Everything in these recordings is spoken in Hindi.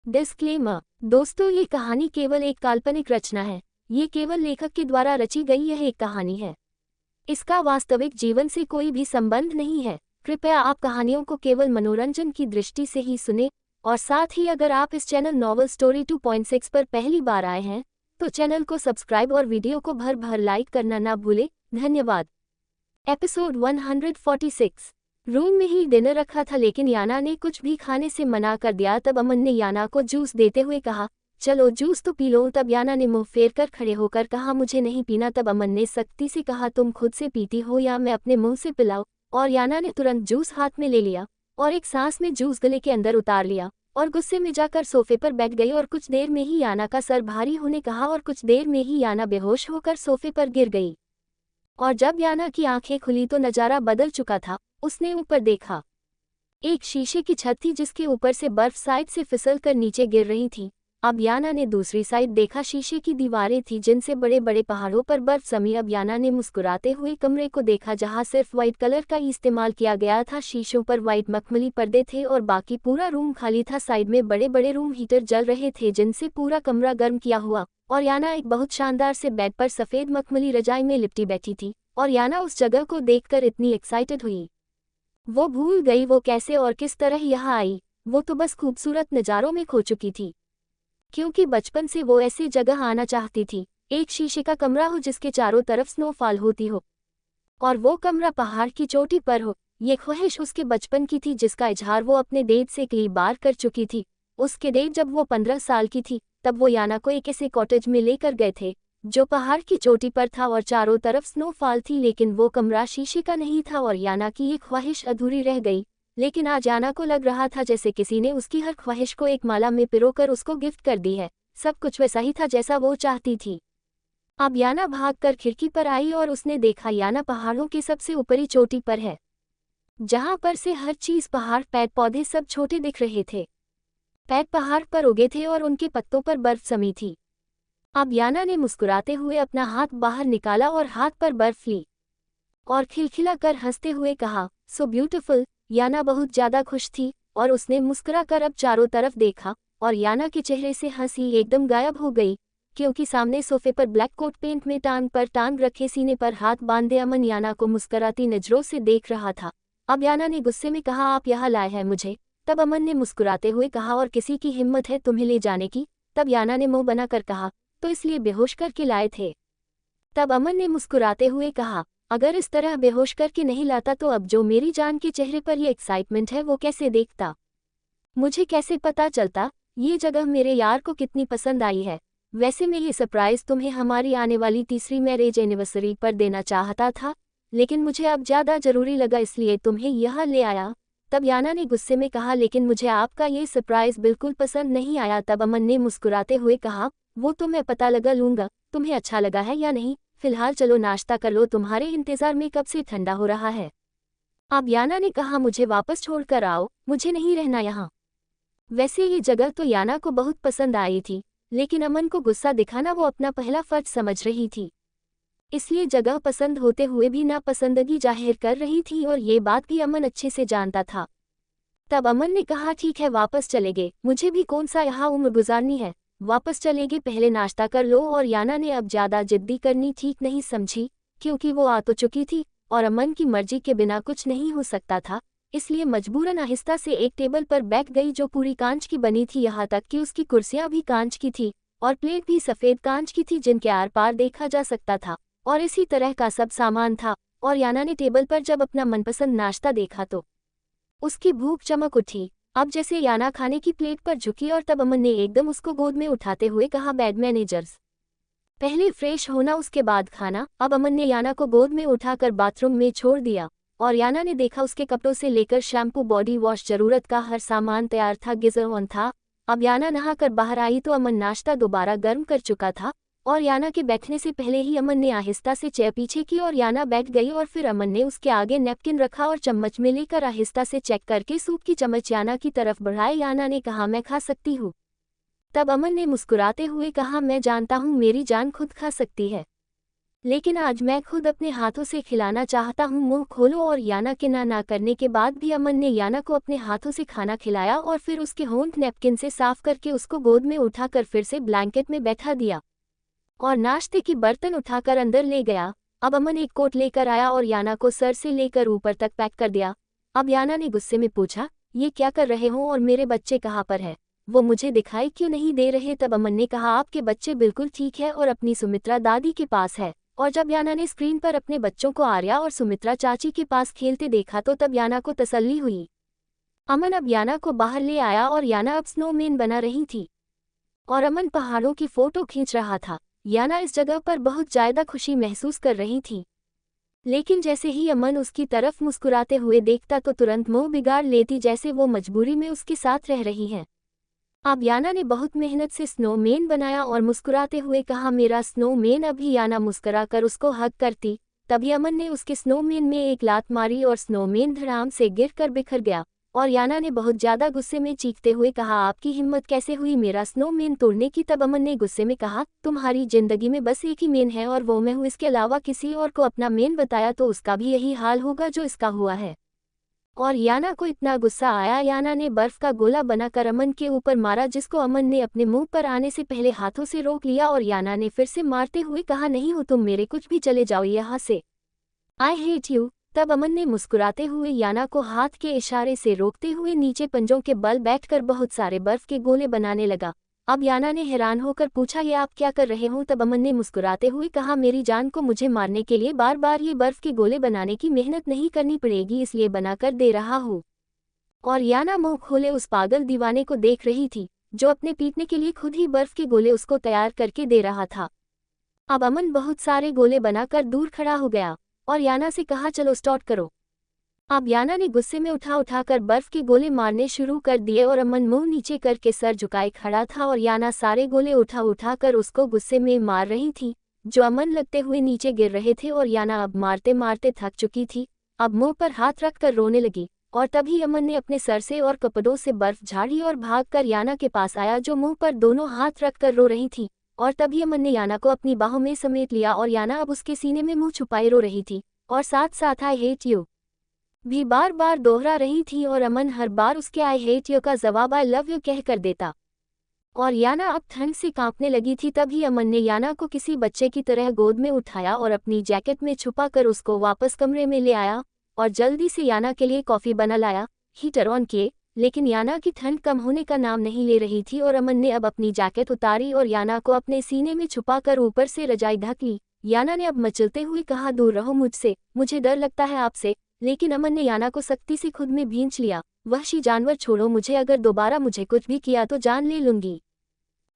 डिस्क्लेमर। दोस्तों, ये कहानी केवल एक काल्पनिक रचना है। ये केवल लेखक के द्वारा रची गई यह एक कहानी है। इसका वास्तविक जीवन से कोई भी संबंध नहीं है। कृपया आप कहानियों को केवल मनोरंजन की दृष्टि से ही सुने, और साथ ही अगर आप इस चैनल नॉवल स्टोरी 2.6 पर पहली बार आए हैं तो चैनल को सब्सक्राइब और वीडियो को भर भर लाइक करना ना भूलें। धन्यवाद। एपिसोड 146। रूम में ही डिनर रखा था, लेकिन याना ने कुछ भी खाने से मना कर दिया। तब अमन ने याना को जूस देते हुए कहा, चलो जूस तो पी लो। तब याना ने मुंह फेर कर खड़े होकर कहा, मुझे नहीं पीना। तब अमन ने सख्ती से कहा, तुम खुद से पीती हो या मैं अपने मुंह से पिलाऊं? और याना ने तुरंत जूस हाथ में ले लिया और एक सांस में जूस गले के अंदर उतार लिया और गुस्से में जाकर सोफे पर बैठ गई। और कुछ देर में ही याना का सर भारी होने कहा और कुछ देर में ही याना बेहोश होकर सोफे पर गिर गई। और जब याना की आंखें खुली तो नजारा बदल चुका था। उसने ऊपर देखा। एक शीशे की छत थी जिसके ऊपर से बर्फ साइड से फिसल कर नीचे गिर रही थी। अब याना ने दूसरी साइड देखा। शीशे की दीवारें थी जिनसे बड़े बड़े पहाड़ों पर बर्फ जमी। अब याना ने मुस्कुराते हुए कमरे को देखा जहां सिर्फ व्हाइट कलर का इस्तेमाल किया गया था। शीशों पर व्हाइट मखमली पर्दे थे और बाकी पूरा रूम खाली था। साइड में बड़े बड़े रूम हीटर जल रहे थे जिनसे पूरा कमरा गर्म किया हुआ। और याना एक बहुत शानदार से बेड पर सफेद मखमली रजाई में लिपटी बैठी थी। और याना उस जगह को देखकर इतनी एक्साइटेड हुई, वो भूल गई वो कैसे और किस तरह यहाँ आई। वो तो बस खूबसूरत नज़ारों में खो चुकी थी, क्योंकि बचपन से वो ऐसी जगह आना चाहती थी। एक शीशे का कमरा हो जिसके चारों तरफ स्नोफॉल होती हो और वो कमरा पहाड़ की चोटी पर हो। ये ख्वाहिश उसके बचपन की थी जिसका इजहार वो अपने डेड से कई बार कर चुकी थी। उसके डेड जब वो 15 साल की थी तब वो याना को एक ऐसे कॉटेज में लेकर गए थे जो पहाड़ की चोटी पर था और चारों तरफ स्नोफॉल थी, लेकिन वो कमरा शीशे का नहीं था और याना की ये ख्वाहिश अधूरी रह गई। लेकिन आज याना को लग रहा था जैसे किसी ने उसकी हर ख्वाहिश को एक माला में पिरोकर उसको गिफ्ट कर दी है। सब कुछ वैसा ही था जैसा वो चाहती थी। अब याना भागकर खिड़की पर आई और उसने देखा याना पहाड़ों की सबसे ऊपरी चोटी पर है, जहां पर से हर चीज पहाड़ पेड़ पौधे सब छोटे दिख रहे थे। पेड़ पहाड़ पर उगे थे और उनके पत्तों पर बर्फ जमी थी। अब याना ने मुस्कुराते हुए अपना हाथ बाहर निकाला और हाथ पर बर्फ ली और खिलखिला कर हंसते हुए कहा, सो ब्यूटिफुल। याना बहुत ज्यादा खुश थी और उसने मुस्कुराकर अब चारों तरफ देखा और याना के चेहरे से हंसी एकदम गायब हो गई, क्योंकि सामने सोफे पर ब्लैक कोट पेंट में टांग पर टांग रखे सीने पर हाथ बांधे अमन याना को मुस्कुराती नजरों से देख रहा था। अब याना ने गुस्से में कहा, आप यहाँ लाए हैं मुझे? तब अमन ने मुस्कुराते हुए कहा, और किसी की हिम्मत है तुम्हें ले जाने की? तब याना ने मुंह बनाकर कहा, तो इसलिए बेहोश करके लाए थे। तब अमन ने मुस्कुराते हुए कहा, अगर इस तरह बेहोश करके नहीं लाता तो अब जो मेरी जान के चेहरे पर ये एक्साइटमेंट है वो कैसे देखता? मुझे कैसे पता चलता ये जगह मेरे यार को कितनी पसंद आई है? वैसे मैं ये सरप्राइज तुम्हें हमारी आने वाली तीसरी मैरिज एनिवर्सरी पर देना चाहता था, लेकिन मुझे अब ज्यादा जरूरी लगा इसलिए तुम्हें यहाँ ले आया। तब याना ने गुस्से में कहा, लेकिन मुझे आपका ये सरप्राइज बिल्कुल पसंद नहीं आया। तब अमन ने मुस्कुराते हुए कहा, वो तो मैं पता लगा लूंगा तुम्हें अच्छा लगा है या नहीं। फिलहाल चलो नाश्ता कर लो, तुम्हारे इंतजार में कब से ठंडा हो रहा है। अब याना ने कहा, मुझे वापस छोड़कर आओ, मुझे नहीं रहना यहाँ। वैसे ये जगह तो याना को बहुत पसंद आई थी, लेकिन अमन को गुस्सा दिखाना वो अपना पहला फर्ज समझ रही थी, इसलिए जगह पसंद होते हुए भी नापसंदगी जाहिर कर रही थी और ये बात भी अमन अच्छे से जानता था। तब अमन ने कहा, ठीक है वापस चलेंगे, मुझे भी कौन सा यहाँ उम्र गुजारनी है, वापस चलेंगे, पहले नाश्ता कर लो। और याना ने अब ज्यादा जिद्दी करनी ठीक नहीं समझी, क्योंकि वो आ तो चुकी थी और अमन की मर्जी के बिना कुछ नहीं हो सकता था, इसलिए मजबूरन आहिस्ता से एक टेबल पर बैठ गई जो पूरी कांच की बनी थी। यहाँ तक कि उसकी कुर्सियां भी कांच की थी और प्लेट भी सफेद कांच की थी जिनके आर पार देखा जा सकता था, और इसी तरह का सब सामान था। और याना ने टेबल पर जब अपना मनपसंद नाश्ता देखा तो उसकी भूख चमक उठी। अब जैसे याना खाने की प्लेट पर झुकी और तब अमन ने एकदम उसको गोद में उठाते हुए कहा, बेड मैनेजर्स, पहले फ्रेश होना उसके बाद खाना। अब अमन ने याना को गोद में उठाकर बाथरूम में छोड़ दिया और याना ने देखा उसके कपड़ों से लेकर शैम्पू बॉडी वॉश जरूरत का हर सामान तैयार था, गीजर ऑन था। अब याना नहाकर बाहर आई तो अमन नाश्ता दोबारा गर्म कर चुका था और याना के बैठने से पहले ही अमन ने आहिस्ता से चेयर पीछे की और याना बैठ गई और फिर अमन ने उसके आगे नैपकिन रखा और चम्मच में लेकर आहिस्ता से चेक करके सूप की चम्मच याना की तरफ बढ़ाए। याना ने कहा, मैं खा सकती हूँ? तब अमन ने मुस्कुराते हुए कहा, मैं जानता हूँ मेरी जान खुद खा सकती है। लेकिन आज मैं खुद अपने हाथों से खिलाना चाहता हूँ। मुंह खोलो। और याना के ना करने के बाद भी अमन ने याना को अपने हाथों से खाना खिलाया और फिर उसके होंठ नैपकिन से साफ करके उसको गोद में उठाकर फिर से ब्लैंकेट में बैठा दिया और नाश्ते की बर्तन उठाकर अंदर ले गया। अब अमन एक कोट लेकर आया और याना को सर से लेकर ऊपर तक पैक कर दिया। अब याना ने गुस्से में पूछा, ये क्या कर रहे हो और मेरे बच्चे कहाँ पर है? वो मुझे दिखाई क्यों नहीं दे रहे? तब अमन ने कहा, आपके बच्चे बिल्कुल ठीक है और अपनी सुमित्रा दादी के पास है। और जब याना ने स्क्रीन पर अपने बच्चों को आर्या और सुमित्रा चाची के पास खेलते देखा तो तब याना को तसल्ली हुई। अमन अब याना को बाहर ले आया और याना अब स्नोमैन बना रही थी और अमन पहाड़ों की फोटो खींच रहा था। याना इस जगह पर बहुत ज्यादा खुशी महसूस कर रही थी, लेकिन जैसे ही अमन उसकी तरफ मुस्कुराते हुए देखता तो तुरंत मुंह बिगाड़ लेती, जैसे वो मजबूरी में उसके साथ रह रही है। अब याना ने बहुत मेहनत से स्नोमैन बनाया और मुस्कुराते हुए कहा, मेरा स्नोमैन। अभी याना मुस्कुराकर उसको हग करती, तभी अमन ने उसके स्नोमैन में एक लात मारी और स्नोमैन धड़ाम से गिरकर बिखर गया। और याना ने बहुत ज्यादा गुस्से में चीखते हुए कहा, आपकी हिम्मत कैसे हुई मेरा स्नोमैन तोड़ने की? तब अमन ने गुस्से में कहा, तुम्हारी जिंदगी में बस एक ही मेन है और वो मैं हूँ। इसके अलावा किसी और को अपना मेन बताया तो उसका भी यही हाल होगा जो इसका हुआ है। और याना को इतना गुस्सा आया, याना ने बर्फ का गोला बनाकर अमन के ऊपर मारा, जिसको अमन ने अपने मुंह पर आने से पहले हाथों से रोक लिया। और याना ने फिर से मारते हुए कहा, नहीं हो तुम मेरे, कुछ भी, चले जाओ यहाँ से, आई हेट यू। तब अमन ने मुस्कुराते हुए याना को हाथ के इशारे से रोकते हुए नीचे पंजों के बल बैठकर बहुत सारे बर्फ के गोले बनाने लगा। अब याना ने हैरान होकर पूछा, ये आप क्या कर रहे हो? तब अमन ने मुस्कुराते हुए कहा, मेरी जान को मुझे मारने के लिए बार बार ये बर्फ के गोले बनाने की मेहनत नहीं करनी पड़ेगी, इसलिए बनाकर दे रहा हूँ। और याना मुंह खोले उस पागल दीवाने को देख रही थी जो अपने पीटने के लिए खुद ही बर्फ के गोले उसको तैयार करके दे रहा था। अब अमन बहुत सारे गोले बनाकर दूर खड़ा हो गया और याना से कहा, चलो स्टार्ट करो। अब याना ने गुस्से में उठाकर बर्फ के गोले मारने शुरू कर दिए और अमन मुंह नीचे करके सर झुकाए खड़ा था और याना सारे गोले उठाकर उसको गुस्से में मार रही थी, जो अमन लगते हुए नीचे गिर रहे थे। और याना अब मारते मारते थक चुकी थी, अब मुंह पर हाथ रखकर रोने लगी। और तभी अमन ने अपने सर से और कपड़ों से बर्फ झाड़ी और भागकर याना के पास आया, जो मुंह पर दोनों हाथ रखकर रो रही थी। और तभी अमन ने याना को अपनी बाहों में समेट लिया और याना अब उसके सीने में मुंह छुपाए रो रही थी और साथ साथ आई हेट यू भी बार बार दोहरा रही थी। और अमन हर बार उसके आई हेट यू का जवाब आई लव यू कह कर देता और याना अब ठंड से कांपने लगी थी। तभी अमन ने याना को किसी बच्चे की तरह गोद में उठाया और अपनी जैकेट में छुपाकर उसको वापस कमरे में ले आया और जल्दी से याना के लिए कॉफी बना लाया, हीटर ऑन किए। लेकिन याना की ठंड कम होने का नाम नहीं ले रही थी और अमन ने अब अपनी जैकेट उतारी और याना को अपने सीने में छुपाकर ऊपर से रजाई ढक ली। याना ने अब मचलते हुए कहा, दूर रहो मुझसे, मुझे डर लगता है आपसे। लेकिन अमन ने याना को सख्ती से खुद में भींच लिया, वहशी जानवर छोड़ो मुझे, अगर दोबारा मुझे कुछ भी किया तो जान ले लूंगी।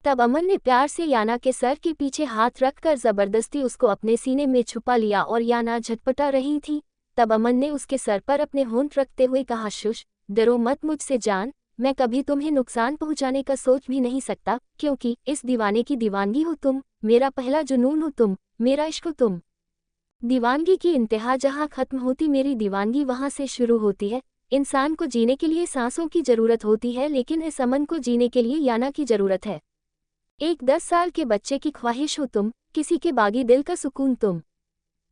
तब अमन ने प्यार से याना के सर के पीछे हाथ रखकर जबरदस्ती उसको अपने सीने में छुपा लिया और याना झटपटा रही थी। तब अमन ने उसके सर पर अपने होंठ रखते हुए कहा, शुश, डरो मत मुझसे जान, मैं कभी तुम्हें नुकसान पहुंचाने का सोच भी नहीं सकता, क्योंकि इस दीवाने की दीवानगी हो तुम, मेरा पहला जुनून हो तुम, मेरा इश्क हो तुम। दीवानगी की इंतहा जहाँ खत्म होती मेरी दीवानगी वहाँ से शुरू होती है। इंसान को जीने के लिए सांसों की जरूरत होती है, लेकिन इस अमन को जीने के लिए याना की जरूरत है। एक 10 साल के बच्चे की ख्वाहिश हो तुम, किसी के बागी दिल का सुकून तुम,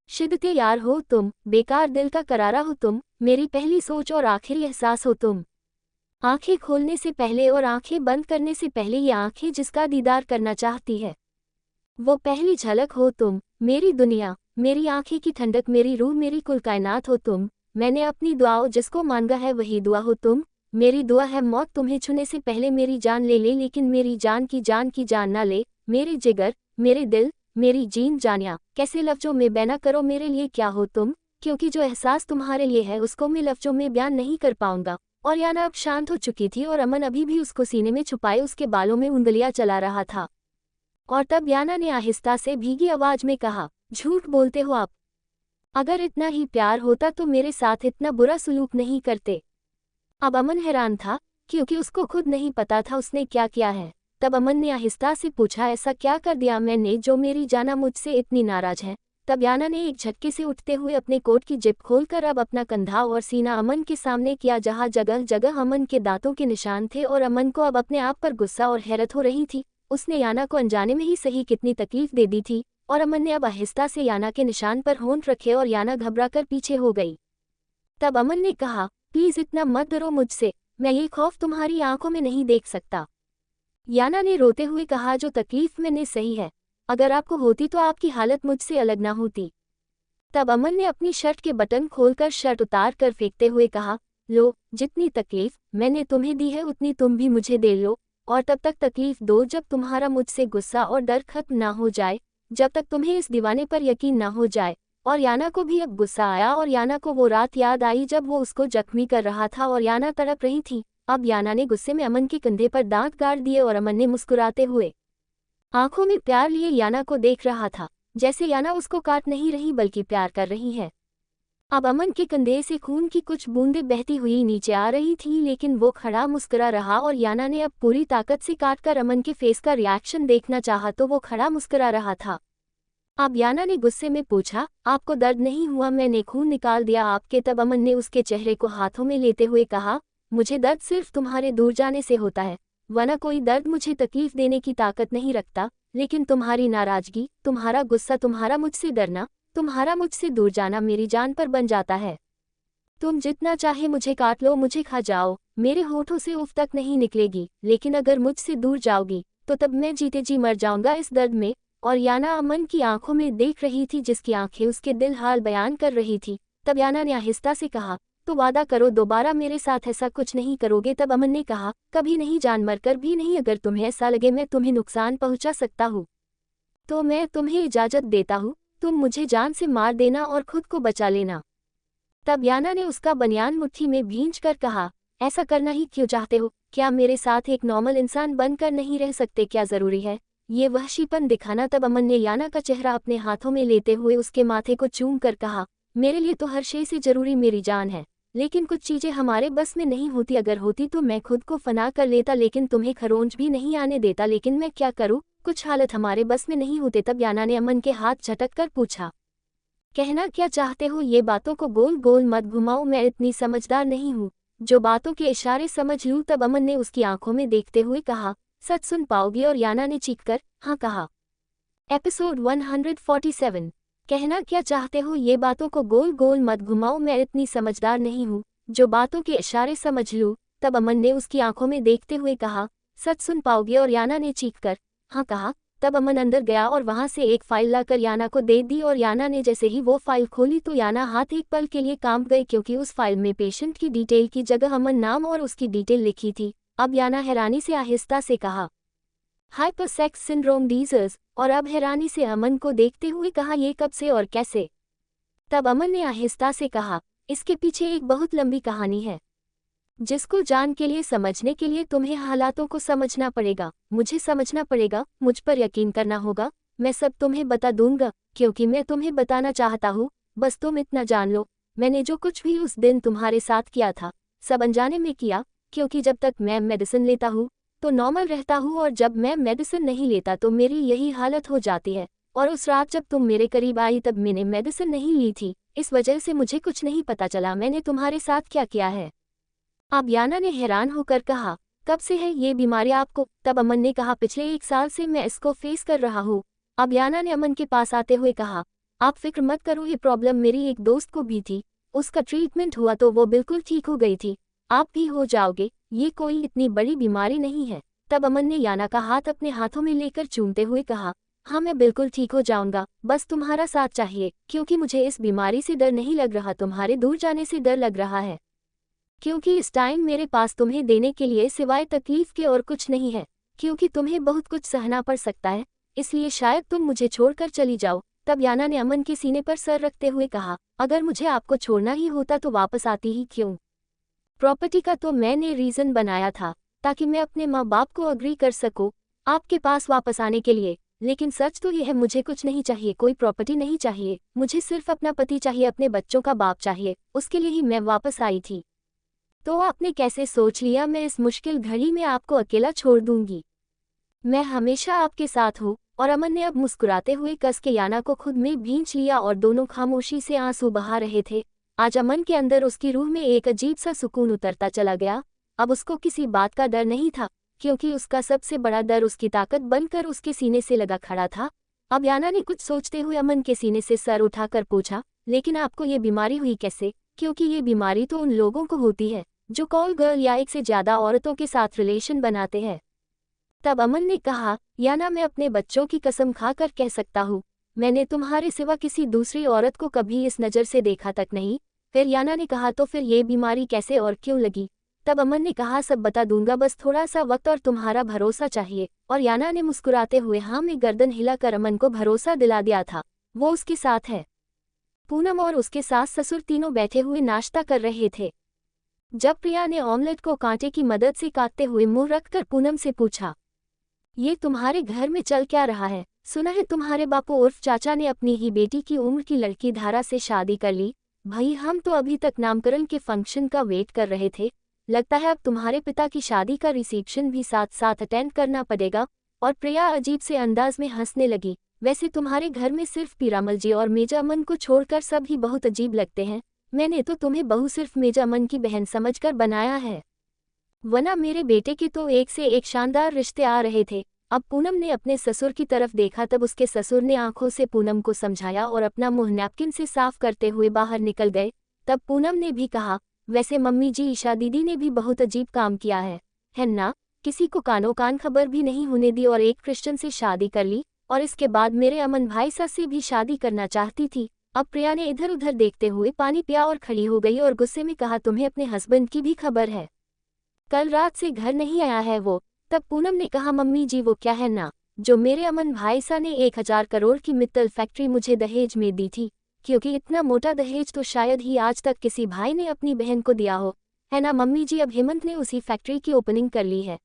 शिद्दते यार हो तुम, बेकार दिल का करारा हो तुम, मेरी पहली सोच और आखिरी एहसास हो तुम। आंखें खोलने से पहले और आंखें बंद करने से पहले ये आंखें जिसका दीदार करना चाहती है, वो पहली झलक हो तुम, मेरी दुनिया, मेरी आंखें की ठंडक, मेरी रूह, मेरी कुल कायनात हो तुम। मैंने अपनी दुआओं जिसको मांगा है वही दुआ हो तुम। मेरी दुआ है मौत तुम्हें छूने से पहले मेरी जान ले ले, लेकिन मेरी जान की जान ना ले। मेरे जिगर, मेरे दिल, मेरी जीन जानिया, कैसे लफ्जों में बयां करो मेरे लिए क्या हो तुम, क्योंकि जो एहसास तुम्हारे लिए है उसको मैं लफ्जों में बयान नहीं कर पाऊंगा। और याना अब शांत हो चुकी थी और अमन अभी भी उसको सीने में छुपाए उसके बालों में उंगलियां चला रहा था। और तब याना ने आहिस्ता से भीगी आवाज में कहा, झूठ बोलते हो आप, अगर इतना ही प्यार होता तो मेरे साथ इतना बुरा सलूक नहीं करते। अब अमन हैरान था, क्योंकि उसको खुद नहीं पता था उसने क्या किया है। तब अमन ने आहिस्ता से पूछा, ऐसा क्या कर दिया मैंने जो मेरी जाना मुझसे इतनी नाराज है? तब याना ने एक झटके से उठते हुए अपने कोट की जिप खोलकर अब अपना कंधा और सीना अमन के सामने किया, जहाँ जगह जगह अमन के दांतों के निशान थे। और अमन को अब अपने आप पर गुस्सा और हैरत हो रही थी, उसने याना को अनजाने में ही सही कितनी तकलीफ दे दी थी। और अमन ने अब आहिस्ता से याना के निशान पर होंठ रखे और याना घबराकर पीछे हो गई। तब अमन ने कहा, प्लीज इतना मत डरो मुझसे, मैं ये खौफ तुम्हारी आंखों में नहीं देख सकता। याना ने रोते हुए कहा, जो तकलीफ मैंने सही है, अगर आपको होती तो आपकी हालत मुझसे अलग ना होती। तब अमन ने अपनी शर्ट के बटन खोलकर शर्ट उतार कर फेंकते हुए कहा, लो, जितनी तकलीफ मैंने तुम्हें दी है उतनी तुम भी मुझे दे लो, और तब तक तकलीफ दो जब तुम्हारा मुझसे गुस्सा और डर खत्म ना हो जाए, जब तक तुम्हें इस दीवाने पर यकीन ना हो जाए। और याना को भी अब गुस्सा आया और याना को वो रात याद आई जब वो उसको जख्मी कर रहा था और याना तड़प रही थी। अब याना ने गुस्से में अमन के कंधे पर दांत गाड़ दिए और अमन ने मुस्कुराते हुए आंखों में प्यार लिए याना को देख रहा था, जैसे याना उसको काट नहीं रही बल्कि प्यार कर रही है। अब अमन के कंधे से खून की कुछ बूंदें बहती हुई नीचे आ रही थीं, लेकिन वो खड़ा मुस्कुरा रहा और याना ने अब पूरी ताकत से काटकर अमन के फेस का रिएक्शन देखना चाहा तो वो खड़ा मुस्कुरा रहा था। अब याना ने गुस्से में पूछा, आपको दर्द नहीं हुआ? मैंने खून निकाल दिया आपके। तब अमन ने उसके चेहरे को हाथों में लेते हुए कहा, मुझे दर्द सिर्फ तुम्हारे दूर जाने से होता है, वरना कोई दर्द मुझे तकलीफ देने की ताकत नहीं रखता। लेकिन तुम्हारी नाराजगी, तुम्हारा गुस्सा, तुम्हारा मुझसे डरना, तुम्हारा मुझसे दूर जाना मेरी जान पर बन जाता है। तुम जितना चाहे मुझे काट लो, मुझे खा जाओ, मेरे होठों से उफ तक नहीं निकलेगी, लेकिन अगर मुझसे दूर जाओगी तो तब मैं जीते जी मर जाऊंगा इस दर्द में। और याना अमन की आंखों में देख रही थी, जिसकी आंखें उसके दिल हाल बयान कर रही थी। तब याना ने आहिस्ता से कहा, तो वादा करो दोबारा मेरे साथ ऐसा कुछ नहीं करोगे। तब अमन ने कहा, कभी नहीं, जान मरकर भी नहीं। अगर तुम्हें ऐसा लगे मैं तुम्हें नुकसान पहुंचा सकता हूँ तो मैं तुम्हें इजाजत देता हूँ, तुम मुझे जान से मार देना और खुद को बचा लेना। तब याना ने उसका बनियान मुट्ठी में भींच कर कहा, ऐसा करना ही क्यों चाहते हो? क्या मेरे साथ एक नॉर्मल इंसान बनकर नहीं रह सकते? क्या जरूरी है ये वहशीपन दिखाना? तब अमन ने याना का चेहरा अपने हाथों में लेते हुए उसके माथे को चूम कर कहा, मेरे लिए तो हर शे से जरूरी मेरी जान है, लेकिन कुछ चीजें हमारे बस में नहीं होती। अगर होती तो मैं खुद को फना कर लेता, लेकिन तुम्हें खरोंच भी नहीं आने देता। लेकिन मैं क्या करूं, कुछ हालत हमारे बस में नहीं होते। तब याना ने अमन के हाथ झटक कर पूछा, कहना क्या चाहते हो? ये बातों को गोल गोल मत घुमाओ, मैं इतनी समझदार नहीं हूँ जो बातों के इशारे समझ लूँ। तब अमन ने उसकी आंखों में देखते हुए कहा, सच सुन पाओगी? और याना ने चीखकर हाँ कहा। एपिसोड 147। कहना क्या चाहते हो? ये बातों को गोल गोल मत घुमाओ, मैं इतनी समझदार नहीं हूँ जो बातों के इशारे समझ लूँ। तब अमन ने उसकी आंखों में देखते हुए कहा, सच सुन पाओगे? और याना ने चीखकर हाँ कहा। तब अमन अंदर गया और वहां से एक फाइल लाकर याना को दे दी और याना ने जैसे ही वो फाइल खोली तो याना हाथ एक पल के लिए कांप गए, क्योंकि उस फाइल में पेशेंट की डिटेल की जगह अमन नाम और उसकी डिटेल लिखी थी। अब याना हैरानी से आहिस्ता से कहा, हाइपरसेक्स सिंड्रोम डिजीज। और अब हैरानी से अमन को देखते हुए कहा, ये कब से और कैसे? तब अमन ने आहिस्ता से कहा, इसके पीछे एक बहुत लंबी कहानी है, जिसको जान के लिए, समझने के लिए तुम्हें हालातों को समझना पड़ेगा, मुझे समझना पड़ेगा, मुझ पर यकीन करना होगा। मैं सब तुम्हें बता दूंगा क्योंकि मैं तुम्हें बताना चाहता हूँ। बस तुम इतना जान लो, मैंने जो कुछ भी उस दिन तुम्हारे साथ किया था सब अनजाने में किया, क्योंकि जब तक मैं मेडिसिन लेता हूँ तो नॉर्मल रहता हूँ, और जब मैं मेडिसिन नहीं लेता तो मेरी यही हालत हो जाती है। और उस रात जब तुम मेरे करीब आई तब मैंने मेडिसिन नहीं ली थी, इस वजह से मुझे कुछ नहीं पता चला मैंने तुम्हारे साथ क्या किया है। अब याना ने हैरान होकर कहा, कब से है ये बीमारी आपको? तब अमन ने कहा, पिछले 1 साल से मैं इसको फेस कर रहा हूँ। अब याना ने अमन के पास आते हुए कहा, आप फिक्र मत करो, ये प्रॉब्लम मेरी एक दोस्त को भी थी, उसका ट्रीटमेंट हुआ तो वो बिल्कुल ठीक हो गई थी, आप भी हो जाओगे, ये कोई इतनी बड़ी बीमारी नहीं है। तब अमन ने याना का हाथ अपने हाथों में लेकर चूमते हुए कहा, हाँ मैं बिल्कुल ठीक हो जाऊंगा, बस तुम्हारा साथ चाहिए, क्योंकि मुझे इस बीमारी से डर नहीं लग रहा, तुम्हारे दूर जाने से डर लग रहा है, क्योंकि इस टाइम मेरे पास तुम्हें देने के लिए सिवाय तकलीफ के और कुछ नहीं है, क्योंकि तुम्हें बहुत कुछ सहना पड़ सकता है, इसलिए शायद तुम मुझे छोड़कर चली जाओ। तब याना ने अमन के सीने पर सर रखते हुए कहा, अगर मुझे आपको छोड़ना ही होता तो वापस आती ही क्यों? प्रॉपर्टी का तो मैंने रीज़न बनाया था ताकि मैं अपने माँ बाप को अग्री कर सकूं आपके पास वापस आने के लिए, लेकिन सच तो यह है मुझे कुछ नहीं चाहिए, कोई प्रॉपर्टी नहीं चाहिए, मुझे सिर्फ अपना पति चाहिए, अपने बच्चों का बाप चाहिए, उसके लिए ही मैं वापस आई थी। तो आपने कैसे सोच लिया मैं इस मुश्किल घड़ी में आपको अकेला छोड़ दूंगी? मैं हमेशा आपके साथ हूँ। और अमन ने अब मुस्कुराते हुए कस के याना को खुद में भींच लिया और दोनों खामोशी से आंसू बहा रहे थे। आज अमन के अंदर उसकी रूह में एक अजीब सा सुकून उतरता चला गया। अब उसको किसी बात का डर नहीं था, क्योंकि उसका सबसे बड़ा डर उसकी ताकत बनकर उसके सीने से लगा खड़ा था। अब याना ने कुछ सोचते हुए अमन के सीने से सर उठाकर पूछा, लेकिन आपको ये बीमारी हुई कैसे? क्योंकि ये बीमारी तो उन लोगों को होती है जो कॉल गर्ल या एक से ज़्यादा औरतों के साथ रिलेशन बनाते हैं। तब अमन ने कहा, याना मैं अपने बच्चों की कसम खाकर कह सकता हूँ, मैंने तुम्हारे सिवा किसी दूसरी औरत को कभी इस नज़र से देखा तक नहीं। फिर याना ने कहा, तो फिर ये बीमारी कैसे और क्यों लगी? तब अमन ने कहा, सब बता दूंगा, बस थोड़ा सा वक्त और तुम्हारा भरोसा चाहिए। और याना ने मुस्कुराते हुए हाँ में गर्दन हिलाकर अमन को भरोसा दिला दिया था वो उसके साथ है। पूनम और उसके सास ससुर तीनों बैठे हुए नाश्ता कर रहे थे। जब प्रिया ने ऑमलेट को कांटे की मदद से काटते हुए मुंह रखकर पूनम से पूछा, ये तुम्हारे घर में चल क्या रहा है? सुना है तुम्हारे बापू उर्फ चाचा ने अपनी ही बेटी की उम्र की लड़की धारा से शादी कर ली। भाई हम तो अभी तक नामकरण के फंक्शन का वेट कर रहे थे, लगता है अब तुम्हारे पिता की शादी का रिसेप्शन भी साथ साथ अटेंड करना पड़ेगा। और प्रिया अजीब से अंदाज में हंसने लगी। वैसे तुम्हारे घर में सिर्फ पीरामल जी और मेजा अमन को छोड़कर सब ही बहुत अजीब लगते हैं। मैंने तो तुम्हें बहू सिर्फ मेजा अमन की बहन समझकर बनाया है, वरना मेरे बेटे के तो एक से एक शानदार रिश्ते आ रहे थे। अब पूनम ने अपने ससुर की तरफ देखा, तब उसके ससुर ने आंखों से पूनम को समझाया और अपना मुंह नैपकिन से साफ करते हुए बाहर निकल गए। तब पूनम ने भी कहा, वैसे मम्मी जी ईशा दीदी ने भी बहुत अजीब काम किया है ना? किसी को कानो कान खबर भी नहीं होने दी और एक क्रिश्चियन से शादी कर ली, और इसके बाद मेरे अमन भाई सास से भी शादी करना चाहती थी। अब प्रिया ने इधर उधर देखते हुए पानी पिया और खड़ी हो गई और गुस्से में कहा, तुम्हें अपने हस्बैंड की भी खबर है? कल रात से घर नहीं आया है वो। तब पूनम ने कहा, मम्मी जी वो क्या है ना, जो मेरे अमन भाई सा ने 1000 करोड़ की मित्तल फैक्ट्री मुझे दहेज में दी थी, क्योंकि इतना मोटा दहेज तो शायद ही आज तक किसी भाई ने अपनी बहन को दिया हो, है ना मम्मी जी? अब हेमंत ने उसी फैक्ट्री की ओपनिंग कर ली है,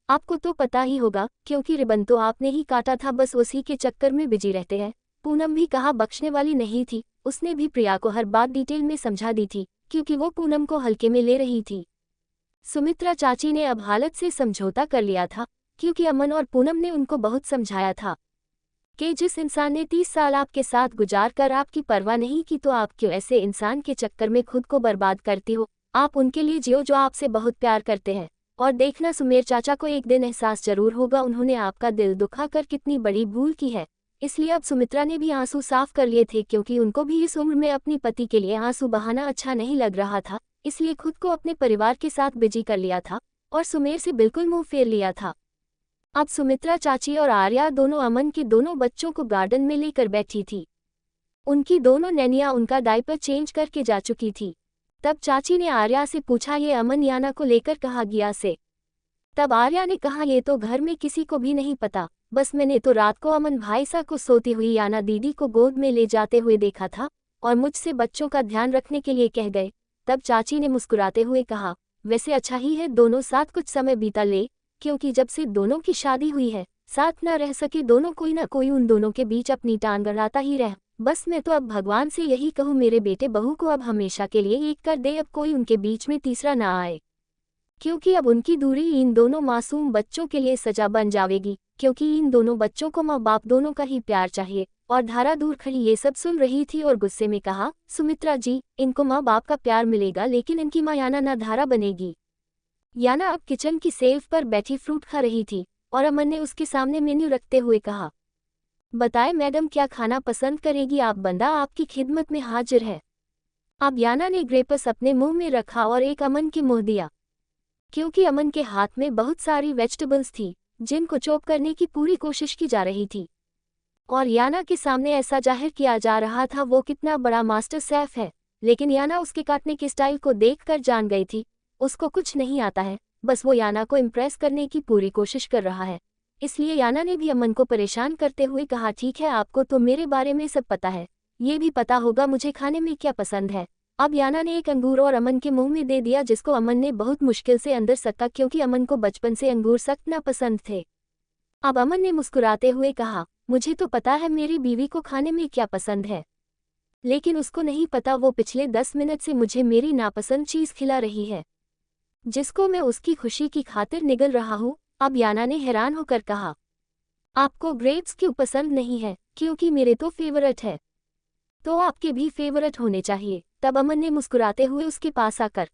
आपको तो पता ही होगा, क्योंकि रिबन तो आपने ही काटा था, बस उसी के चक्कर में बिजी रहते हैं। पूनम भी कहा बख्शने वाली नहीं थी, उसने भी प्रिया को हर बात डिटेल में समझा दी थी, क्योंकि वो पूनम को हल्के में ले रही थी। सुमित्रा चाची ने अब हालत से समझौता कर लिया था, क्योंकि अमन और पूनम ने उनको बहुत समझाया था कि जिस इंसान ने 30 साल आपके साथ गुजार कर आपकी परवाह नहीं की, तो आप क्यों ऐसे इंसान के चक्कर में खुद को बर्बाद करती हो? आप उनके लिए जियो जो आपसे बहुत प्यार करते हैं। और देखना सुमेर चाचा को एक दिन एहसास जरूर होगा उन्होंने आपका दिल दुखाकर कितनी बड़ी भूल की है। इसलिए अब सुमित्रा ने भी आंसू साफ कर लिए थे, क्योंकि उनको भी इस उम्र में अपनी पति के लिए आंसू बहाना अच्छा नहीं लग रहा था, इसलिए खुद को अपने परिवार के साथ बिजी कर लिया था और सुमेर से बिल्कुल मुंह फेर लिया था। अब सुमित्रा चाची और आर्या दोनों अमन के दोनों बच्चों को गार्डन में लेकर बैठी थी। उनकी दोनों नैनियां उनका डायपर चेंज करके जा चुकी थी। तब चाची ने आर्या से पूछा, ये अमन याना को लेकर कहाँ गया से? तब आर्या ने कहा, ये तो घर में किसी को भी नहीं पता, बस मैंने तो रात को अमन भाई सा को सोती हुई याना दीदी को गोद में ले जाते हुए देखा था और मुझसे बच्चों का ध्यान रखने के लिए कह गए। तब चाची ने मुस्कुराते हुए कहा, वैसे अच्छा ही है दोनों साथ कुछ समय बीता ले, क्योंकि जब से दोनों की शादी हुई है साथ ना रह सके दोनों, कोई ना कोई उन दोनों के बीच अपनी टांग अड़ाता ही रह। बस मैं तो अब भगवान से यही कहूँ, मेरे बेटे बहू को अब हमेशा के लिए एक कर दे, अब कोई उनके बीच में तीसरा ना आए, क्योंकि अब उनकी दूरी इन दोनों मासूम बच्चों के लिए सजा बन जाएगी, क्योंकि इन दोनों बच्चों को माँ बाप दोनों का ही प्यार चाहिए। और धारा दूर खड़ी ये सब सुन रही थी और गुस्से में कहा, सुमित्रा जी इनको माँ बाप का प्यार मिलेगा, लेकिन इनकी माँ याना ना धारा बनेगी। याना अब किचन की सेल्फ पर बैठी फ्रूट खा रही थी और अमन ने उसके सामने मेन्यू रखते हुए कहा, बताए मैडम क्या खाना पसंद करेगी आप? बंदा आपकी खिदमत में हाजिर है। अब याना ने ग्रेपस अपने मुंह में रखा और एक अमन के मुंह दिया, क्योंकि अमन के हाथ में बहुत सारी वेजिटेबल्स थी जिनको चॉप करने की पूरी कोशिश की जा रही थी और याना के सामने ऐसा जाहिर किया जा रहा था वो कितना बड़ा मास्टर शेफ है। लेकिन याना उसके काटने के स्टाइल को देखकर जान गई थी उसको कुछ नहीं आता है, बस वो याना को इम्प्रेस करने की पूरी कोशिश कर रहा है। इसलिए याना ने भी अमन को परेशान करते हुए कहा, ठीक है आपको तो मेरे बारे में सब पता है, ये भी पता होगा मुझे खाने में क्या पसंद है। अब याना ने एक अंगूर और अमन के मुंह में दे दिया, जिसको अमन ने बहुत मुश्किल से अंदर सका, क्योंकि अमन को बचपन से अंगूर सख्त नापसंद थे। अब अमन ने मुस्कुराते हुए कहा, मुझे तो पता है मेरी बीवी को खाने में क्या पसंद है, लेकिन उसको नहीं पता वो पिछले 10 मिनट से मुझे मेरी नापसंद चीज़ खिला रही है, जिसको मैं उसकी खुशी की खातिर निगल रहा हूँ। अब याना ने हैरान होकर कहा, आपको ग्रेप्स क्यों पसंद नहीं है? क्योंकि मेरे तो फेवरेट है, तो आपके भी फेवरेट होने चाहिए। तब अमन ने मुस्कुराते हुए उसके पास आकर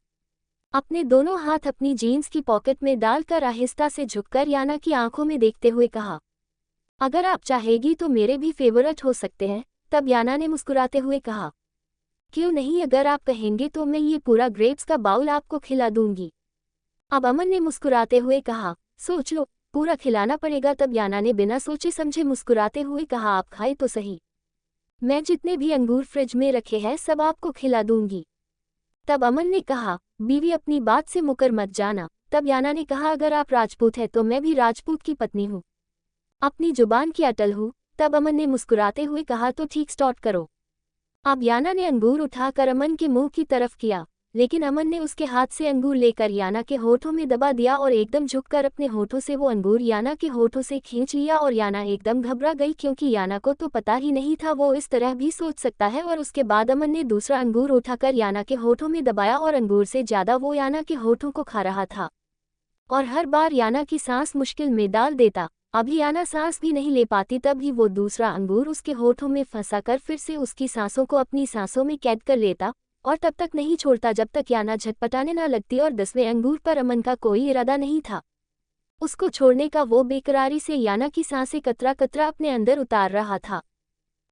अपने दोनों हाथ अपनी जीन्स की पॉकेट में डालकर आहिस्ता से झुककर याना की आंखों में देखते हुए कहा, अगर आप चाहेगी तो मेरे भी फेवरेट हो सकते हैं, तब याना ने मुस्कुराते हुए कहा। क्यों नहीं, अगर आप कहेंगे तो मैं ये पूरा ग्रेप्स का बाउल आपको खिला दूंगी। अब अमन ने मुस्कुराते हुए कहा, सोच लो, पूरा खिलाना पड़ेगा। तब याना ने बिना सोचे समझे मुस्कुराते हुए कहा, आप खाए तो सही, मैं जितने भी अंगूर फ्रिज में रखे हैं सब आपको खिला दूंगी। तब अमन ने कहा, बीवी अपनी बात से मुकर मत जाना। तब याना ने कहा, अगर आप राजपूत हैं तो मैं भी राजपूत की पत्नी हूँ, अपनी जुबान की अटल हूँ। तब अमन ने मुस्कुराते हुए कहा, तो ठीक, स्टार्ट करो। अब याना ने अंगूर उठाकर अमन के मुंह की तरफ किया, लेकिन अमन ने उसके हाथ से अंगूर लेकर याना के होठों में दबा दिया और एकदम झुककर अपने होठों से वो अंगूर याना के होठों से खींच लिया। और याना एकदम घबरा गई, क्योंकि याना को तो पता ही नहीं था वो इस तरह भी सोच सकता है। और उसके बाद अमन ने दूसरा अंगूर उठाकर याना के होठों में दबाया और अंगूर से ज्यादा वो याना के होठों को खा रहा था और हर बार याना की सांस मुश्किल में डाल देता। अभी याना सांस भी नहीं ले पाती, तभी वो दूसरा अंगूर उसके होठों में फंसाकर फिर से उसकी सांसों को अपनी सांसों में कैद कर लेता और तब तक नहीं छोड़ता जब तक याना झटपटाने ना लगती। और 10वें अंगूर पर अमन का कोई इरादा नहीं था उसको छोड़ने का। वो बेकरारी से याना की सांसें कतरा कतरा अपने अंदर उतार रहा था।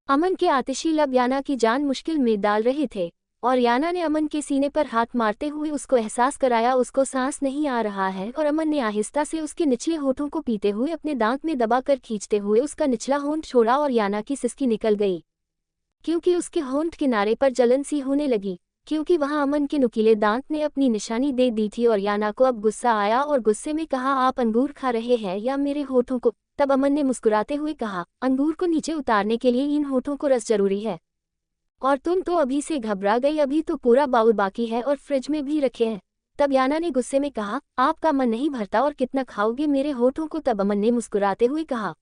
अमन के आतिशी लब याना की जान मुश्किल में डाल रहे थे और याना ने अमन के सीने पर हाथ मारते हुए उसको एहसास कराया उसको सांस नहीं आ रहा है। और अमन ने आहिस्ता से उसके निचले होठों को पीते हुए अपने दांत में दबाकर खींचते हुए उसका निचला होंठ छोड़ा और याना की सिसकी निकल गई, क्योंकि उसके होंठ किनारे पर जलन सी होने लगी, क्योंकि वहां अमन के नुकीले दांत ने अपनी निशानी दे दी थी। और याना को अब गुस्सा आया और गुस्से में कहा, आप अंगूर खा रहे हैं या मेरे होठों को? तब अमन ने मुस्कुराते हुए कहा, अंगूर को नीचे उतारने के लिए इन होठों को रस जरूरी है, और तुम तो अभी से घबरा गई, अभी तो पूरा बाउल बाकी है और फ्रिज में भी रखे हैं। तब याना ने गुस्से में कहा, आपका मन नहीं भरता और कितना खाओगे मेरे होठों को? तब अमन ने मुस्कुराते हुए कहा,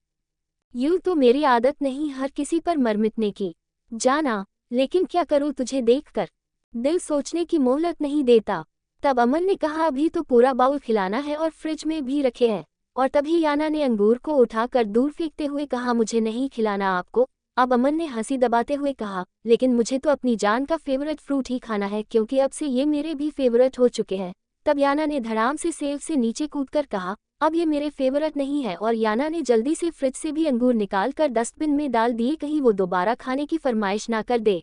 यूं तो मेरी आदत नहीं हर किसी पर मरमिटने की, जाना, लेकिन क्या करूं तुझे देखकर दिल सोचने की मोहलत नहीं देता। तब अमन ने कहा, अभी तो पूरा बाउल खिलाना है और फ्रिज में भी रखे हैं। और तभी याना ने अंगूर को उठाकर दूर फेंकते हुए कहा, मुझे नहीं खिलाना आपको। अब अमन ने हंसी दबाते हुए कहा, लेकिन मुझे तो अपनी जान का फेवरेट फ्रूट ही खाना है, क्योंकि अब से ये मेरे भी फेवरेट हो चुके हैं। तब याना ने धड़ाम से सेब से नीचे कूदकर कहा, अब ये मेरे फेवरेट नहीं है। और याना ने जल्दी से फ्रिज से भी अंगूर निकाल कर डस्टबिन में डाल दिए, कहीं वो दोबारा खाने की फरमाइश ना कर दे।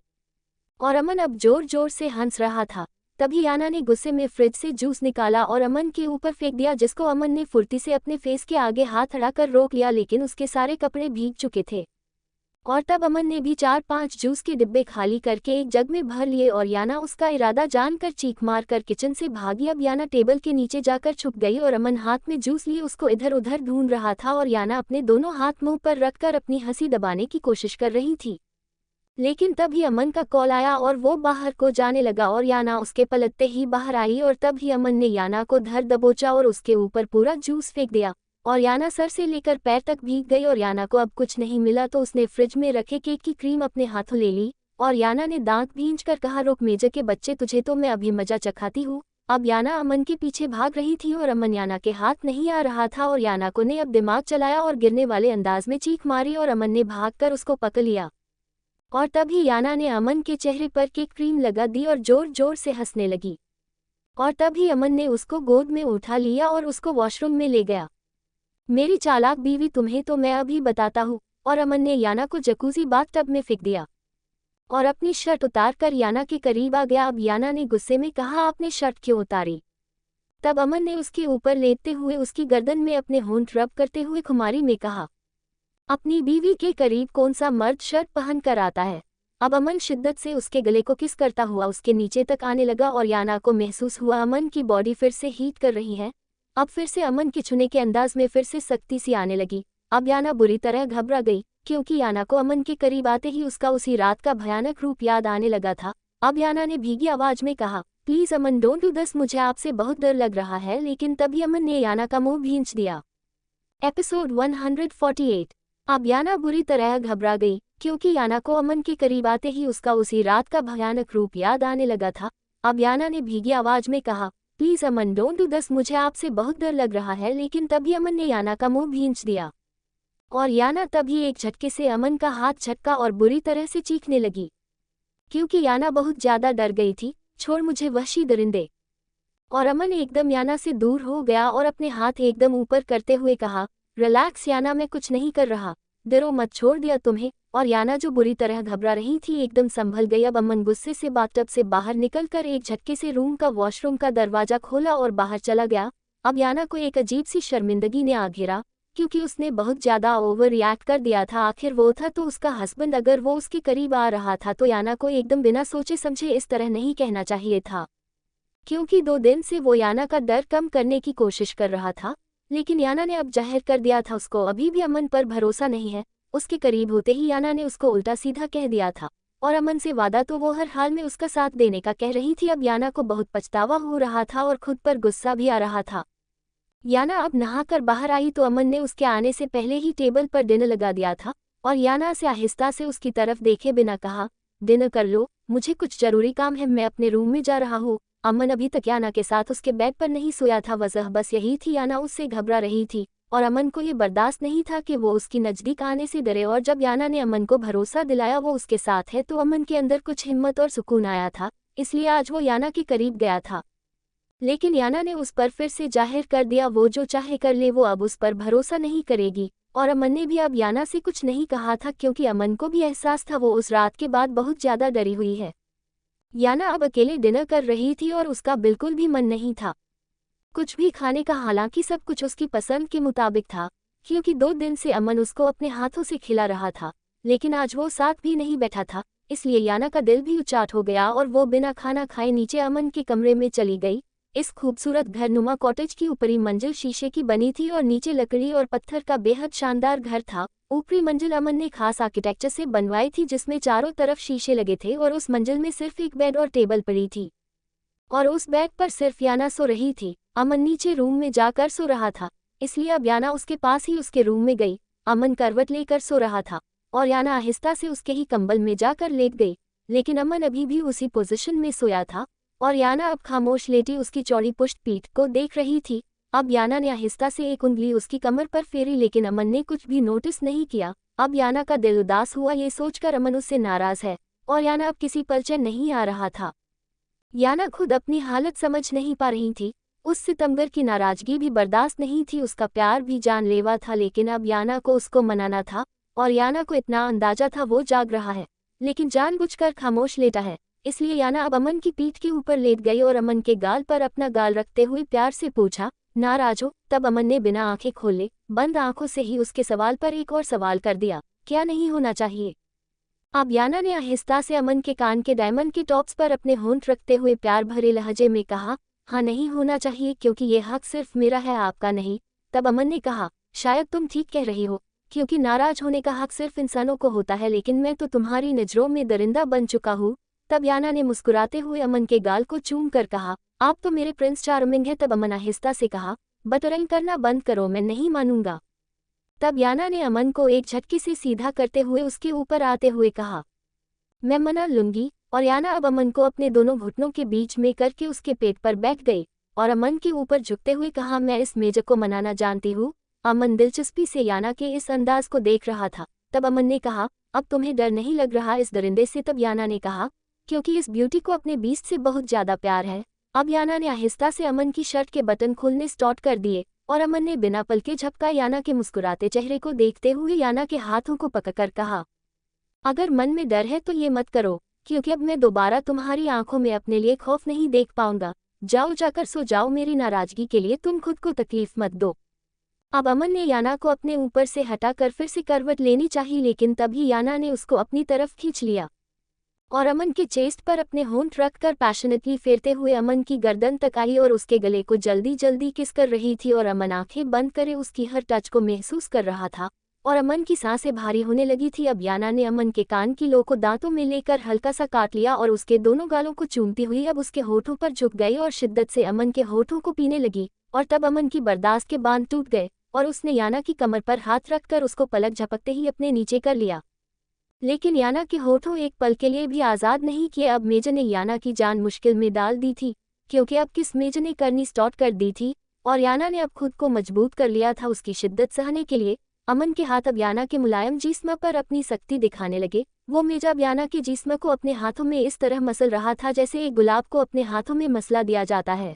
और अमन अब जोर जोर से हंस रहा था। तभी याना ने गुस्से में फ्रिज से जूस निकाला और अमन के ऊपर फेंक दिया, जिसको अमन ने फुर्ती से अपने फेस के आगे हाथ अड़ाकर रोक लिया, लेकिन उसके सारे कपड़े भीग चुके थे। और तब अमन ने भी 4-5 जूस के डिब्बे खाली करके एक जग में भर लिए और याना उसका इरादा जानकर चीख मार कर किचन से भागी। अब याना टेबल के नीचे जाकर छुप गई और अमन हाथ में जूस लिए उसको इधर उधर ढूंढ रहा था और याना अपने दोनों हाथ मुंह पर रखकर अपनी हंसी दबाने की कोशिश कर रही थी। लेकिन तभी अमन का कॉल आया और वो बाहर को जाने लगा और याना उसके पलटते ही बाहर आई और तभी अमन ने याना को धर दबोचा और उसके ऊपर पूरा जूस फेंक दिया और याना सर से लेकर पैर तक भीग गई। और याना को अब कुछ नहीं मिला तो उसने फ्रिज में रखे केक की क्रीम अपने हाथों ले ली और याना ने दांत भींचकर कहा, रुक मेजर के बच्चे, तुझे तो मैं अभी मजा चखाती हूँ। अब याना अमन के पीछे भाग रही थी और अमन याना के हाथ नहीं आ रहा था और याना को ने अब दिमाग चलाया और गिरने वाले अंदाज में चीख मारी और अमन ने भागकर उसको पकड़ लिया। और तभी याना ने अमन के चेहरे पर केक क्रीम लगा दी और जोर जोर से हंसने लगी। और तभी अमन ने उसको गोद में उठा लिया और उसको वॉशरूम में ले गया। मेरी चालाक बीवी, तुम्हें तो मैं अभी बताता हूँ। और अमन ने याना को जकूज़ी बाथटब में फेंक दिया और अपनी शर्ट उतार कर याना के करीब आ गया। अब याना ने गुस्से में कहा, आपने शर्ट क्यों उतारी? तब अमन ने उसके ऊपर लेटते हुए उसकी गर्दन में अपने होंठ रब करते हुए खुमारी में कहा, अपनी बीवी के करीब कौन सा मर्द शर्ट पहन कर आता है? अब अमन शिद्दत से उसके गले को किस करता हुआ उसके नीचे तक आने लगा और याना को महसूस हुआ अमन की बॉडी फिर से हीट कर रही है। अब फिर से अमन के छूने के अंदाज में फिर से सख्ती सी आने लगी। अब याना बुरी तरह घबरा गई, क्योंकि याना को अमन के करीब आते ही उसका उसी रात का भयानक रूप याद आने लगा था। अब याना ने भीगी आवाज में कहा, please Aman, don't do this, मुझे आपसे बहुत डर लग रहा है। लेकिन तभी अमन ने याना का मुंह भींच दिया। एपिसोड 148। अब याना बुरी तरह घबरा गई, क्योंकि याना को अमन के करीब आते ही उसका उसी रात का भयानक रूप याद आने लगा था। अब याना ने भीगी आवाज में कहा, please Aman, don't do this, मुझे आपसे बहुत डर लग रहा है। लेकिन तभी अमन ने याना का मुंह भींच दिया और याना तभी एक झटके से अमन का हाथ झटका और बुरी तरह से चीखने लगी, क्योंकि याना बहुत ज्यादा डर गई थी। छोड़ मुझे वहशी दरिंदे। और अमन एकदम याना से दूर हो गया और अपने हाथ एकदम ऊपर करते हुए कहा, रिलैक्स याना, मैं कुछ नहीं कर रहा। डरो मत, छोड़ दिया तुम्हें। और याना जो बुरी तरह घबरा रही थी एकदम संभल गई। अब अमन गुस्से से बाथटब से बाहर निकलकर एक झटके से रूम का वॉशरूम का दरवाजा खोला और बाहर चला गया। अब याना को एक अजीब सी शर्मिंदगी ने आ घेरा, क्योंकि उसने बहुत ज़्यादा ओवर रिएक्ट कर दिया था। आखिर वो था तो उसका हस्बैंड, अगर वो उसके करीब आ रहा था तो याना को एकदम बिना सोचे समझे इस तरह नहीं कहना चाहिए था, क्योंकि 2 दिन से वो याना का डर कम करने की कोशिश कर रहा था। लेकिन याना ने अब जाहिर कर दिया था उसको अभी भी अमन पर भरोसा नहीं है। उसके करीब होते ही याना ने उसको उल्टा सीधा कह दिया था, और अमन से वादा तो वो हर हाल में उसका साथ देने का कह रही थी। अब याना को बहुत पछतावा हो रहा था और खुद पर गुस्सा भी आ रहा था। याना अब नहाकर बाहर आई तो अमन ने उसके आने से पहले ही टेबल पर डिनर लगा दिया था और याना से आहिस्ता से उसकी तरफ देखे बिना कहा, डिनर कर लो, मुझे कुछ जरूरी काम है, मैं अपने रूम में जा रहा हूँ। अमन अभी तक याना के साथ उसके बेड पर नहीं सोया था, वजह बस यही थी याना उससे घबरा रही थी और अमन को ये बर्दाश्त नहीं था कि वो उसकी नज़दीक आने से डरे। और जब याना ने अमन को भरोसा दिलाया वो उसके साथ है तो अमन के अंदर कुछ हिम्मत और सुकून आया था, इसलिए आज वो याना के करीब गया था। लेकिन याना ने उस पर फिर से जाहिर कर दिया वो जो चाहे कर ले, वो अब उस पर भरोसा नहीं करेगी। और अमन ने भी अब याना से कुछ नहीं कहा था, क्योंकि अमन को भी एहसास था वो उस रात के बाद बहुत ज़्यादा डरी हुई है। याना अब अकेले डिनर कर रही थी और उसका बिल्कुल भी मन नहीं था कुछ भी खाने का, हालांकि सब कुछ उसकी पसंद के मुताबिक था, क्योंकि 2 दिन से अमन उसको अपने हाथों से खिला रहा था। लेकिन आज वो साथ भी नहीं बैठा था, इसलिए याना का दिल भी उचाट हो गया और वो बिना खाना खाए नीचे अमन के कमरे में चली गई। इस खूबसूरत घरनुमा कॉटेज की ऊपरी मंजिल शीशे की बनी थी और नीचे लकड़ी और पत्थर का बेहद शानदार घर था। ऊपरी मंजिल अमन ने खास आर्किटेक्चर से बनवाई थी, जिसमें चारों तरफ शीशे लगे थे और उस मंजिल में सिर्फ एक बेड और टेबल पड़ी थी और उस बेड पर सिर्फ याना सो रही थी। अमन नीचे रूम में जाकर सो रहा था, इसलिए अब याना उसके पास ही उसके रूम में गई। अमन करवट लेकर सो रहा था और याना आहिस्ता से उसके ही कंबल में जाकर लेट गई, लेकिन अमन अभी भी उसी पोजीशन में सोया था और याना अब खामोश लेटी उसकी चौड़ी पुष्ट पीठ को देख रही थी। अब याना ने आहिस्ता से एक उंगली उसकी कमर पर फेरी, लेकिन अमन ने कुछ भी नोटिस नहीं किया। अब याना का दिल उदास हुआ, ये सोचकर अमन उससे नाराज है और याना अब किसी पल चैन नहीं आ रहा था। याना खुद अपनी हालत समझ नहीं पा रही थी, उस सितमगर की नाराजगी भी बर्दाश्त नहीं थी, उसका प्यार भी जानलेवा था, लेकिन अब याना को उसको मनाना था। और याना को इतना अंदाजा था वो जाग रहा है लेकिन जानबूझकर खामोश लेटा है, इसलिए याना अब अमन की पीठ के ऊपर लेट गई और अमन के गाल पर अपना गाल रखते हुए प्यार से पूछा, नाराज हो? तब अमन ने बिना आंखें खोले बंद आंखों से ही उसके सवाल पर एक और सवाल कर दिया, क्या नहीं होना चाहिए? अब याना ने आहिस्ता से अमन के कान के डायमंड के टॉप्स पर अपने होंठ रखते हुए प्यार भरे लहजे में कहा, हाँ नहीं होना चाहिए, क्योंकि ये हक सिर्फ मेरा है, आपका नहीं। तब अमन ने कहा, शायद तुम ठीक कह रही हो, क्योंकि नाराज होने का हक सिर्फ इंसानों को होता है, लेकिन मैं तो तुम्हारी नज़रों में दरिंदा बन चुका हूँ। तब याना ने मुस्कुराते हुए अमन के गाल को चूम कर कहा, आप तो मेरे प्रिंस चार्मिंग है। तब अमन आहिस्ता से कहा, बटरिंग करना बंद करो, मैं नहीं मानूंगा। तब याना ने अमन को एक झटके से सीधा करते हुए उसके ऊपर आते हुए कहा, मैं मना लूंगी। और याना अब अमन को अपने दोनों घुटनों के बीच में करके उसके पेट पर बैठ गई और अमन के ऊपर झुकते हुए कहा, मैं इस मेजर को मनाना जानती हूँ। अमन दिलचस्पी से याना के इस अंदाज को देख रहा था। तब अमन ने कहा, अब तुम्हें डर नहीं लग रहा इस दरिंदे से? तब याना ने कहा, क्योंकि इस ब्यूटी को अपने बीस्ट से बहुत ज्यादा प्यार है। अब याना ने आहिस्ता से अमन की शर्ट के बटन खोलने स्टार्ट कर दिए और अमन ने बिना पल के झपका याना के मुस्कुराते चेहरे को देखते हुए याना के हाथों को पकड़कर कहा, अगर मन में डर है तो ये मत करो, क्योंकि अब मैं दोबारा तुम्हारी आंखों में अपने लिए खौफ नहीं देख पाऊंगा। जाओ, जाकर सो जाओ, मेरी नाराजगी के लिए तुम खुद को तकलीफ मत दो। अब अमन ने याना को अपने ऊपर से हटाकर फिर से करवट लेनी चाहिए, लेकिन तभी याना ने उसको अपनी तरफ खींच लिया और अमन के चेस्ट पर अपने होंठ रखकर पैशनेटली फेरते हुए अमन की गर्दन तक आई और उसके गले को जल्दी जल्दी किस कर रही थी और अमन आंखें बंद करे उसकी हर टच को महसूस कर रहा था और अमन की सांसें भारी होने लगी थी। अब याना ने अमन के कान की लो को दांतों में लेकर हल्का सा काट लिया और उसके दोनों गालों को चूमती हुई अब उसके होठों पर झुक गई और शिद्दत से अमन के होठों को पीने लगी। और तब अमन की बर्दाश्त के बांध टूट गए और उसने याना की कमर पर हाथ रखकर उसको पलक झपकते ही अपने नीचे कर लिया। लेकिन याना के होठों एक पल के लिए भी आज़ाद नहीं किए। अब मेजर ने याना की जान मुश्किल में डाल दी थी, क्योंकि अब किस मेजर ने करनी स्टार्ट कर दी थी और याना ने अब खुद को मजबूत कर लिया था उसकी शिद्दत सहने के लिए। अमन के हाथ अब याना के मुलायम जिस्म पर अपनी सख्ती दिखाने लगे। वो मेजर अब याना के जिस्म को अपने हाथों में इस तरह मसल रहा था जैसे एक गुलाब को अपने हाथों में मसला दिया जाता है।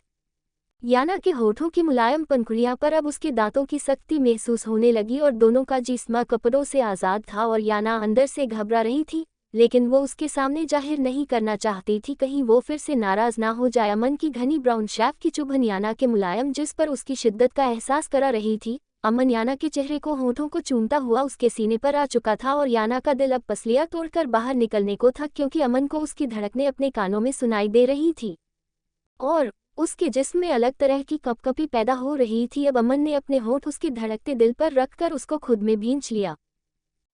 याना के होठों की मुलायम पंखुड़ियां पर अब उसके दांतों की सख्ती महसूस होने लगी और दोनों का जिस्म कपड़ों से आज़ाद था और याना अंदर से घबरा रही थी, लेकिन वो उसके सामने जाहिर नहीं करना चाहती थी कहीं वो फिर से नाराज ना हो जाए। अमन की घनी ब्राउन शैफ की चुभन याना के मुलायम जिस पर उसकी शिद्दत का एहसास करा रही थी। अमन याना के चेहरे को होठों को चूमता हुआ उसके सीने पर आ चुका था और याना का दिल अब पसलियां तोड़कर बाहर निकलने को था, क्योंकि अमन को उसकी धड़कनें अपने कानों में सुनाई दे रही थी और उसके जिस्म में अलग तरह की कपकपी पैदा हो रही थी। अब अमन ने अपने होठ उसके धड़कते दिल पर रखकर उसको खुद में भींच लिया।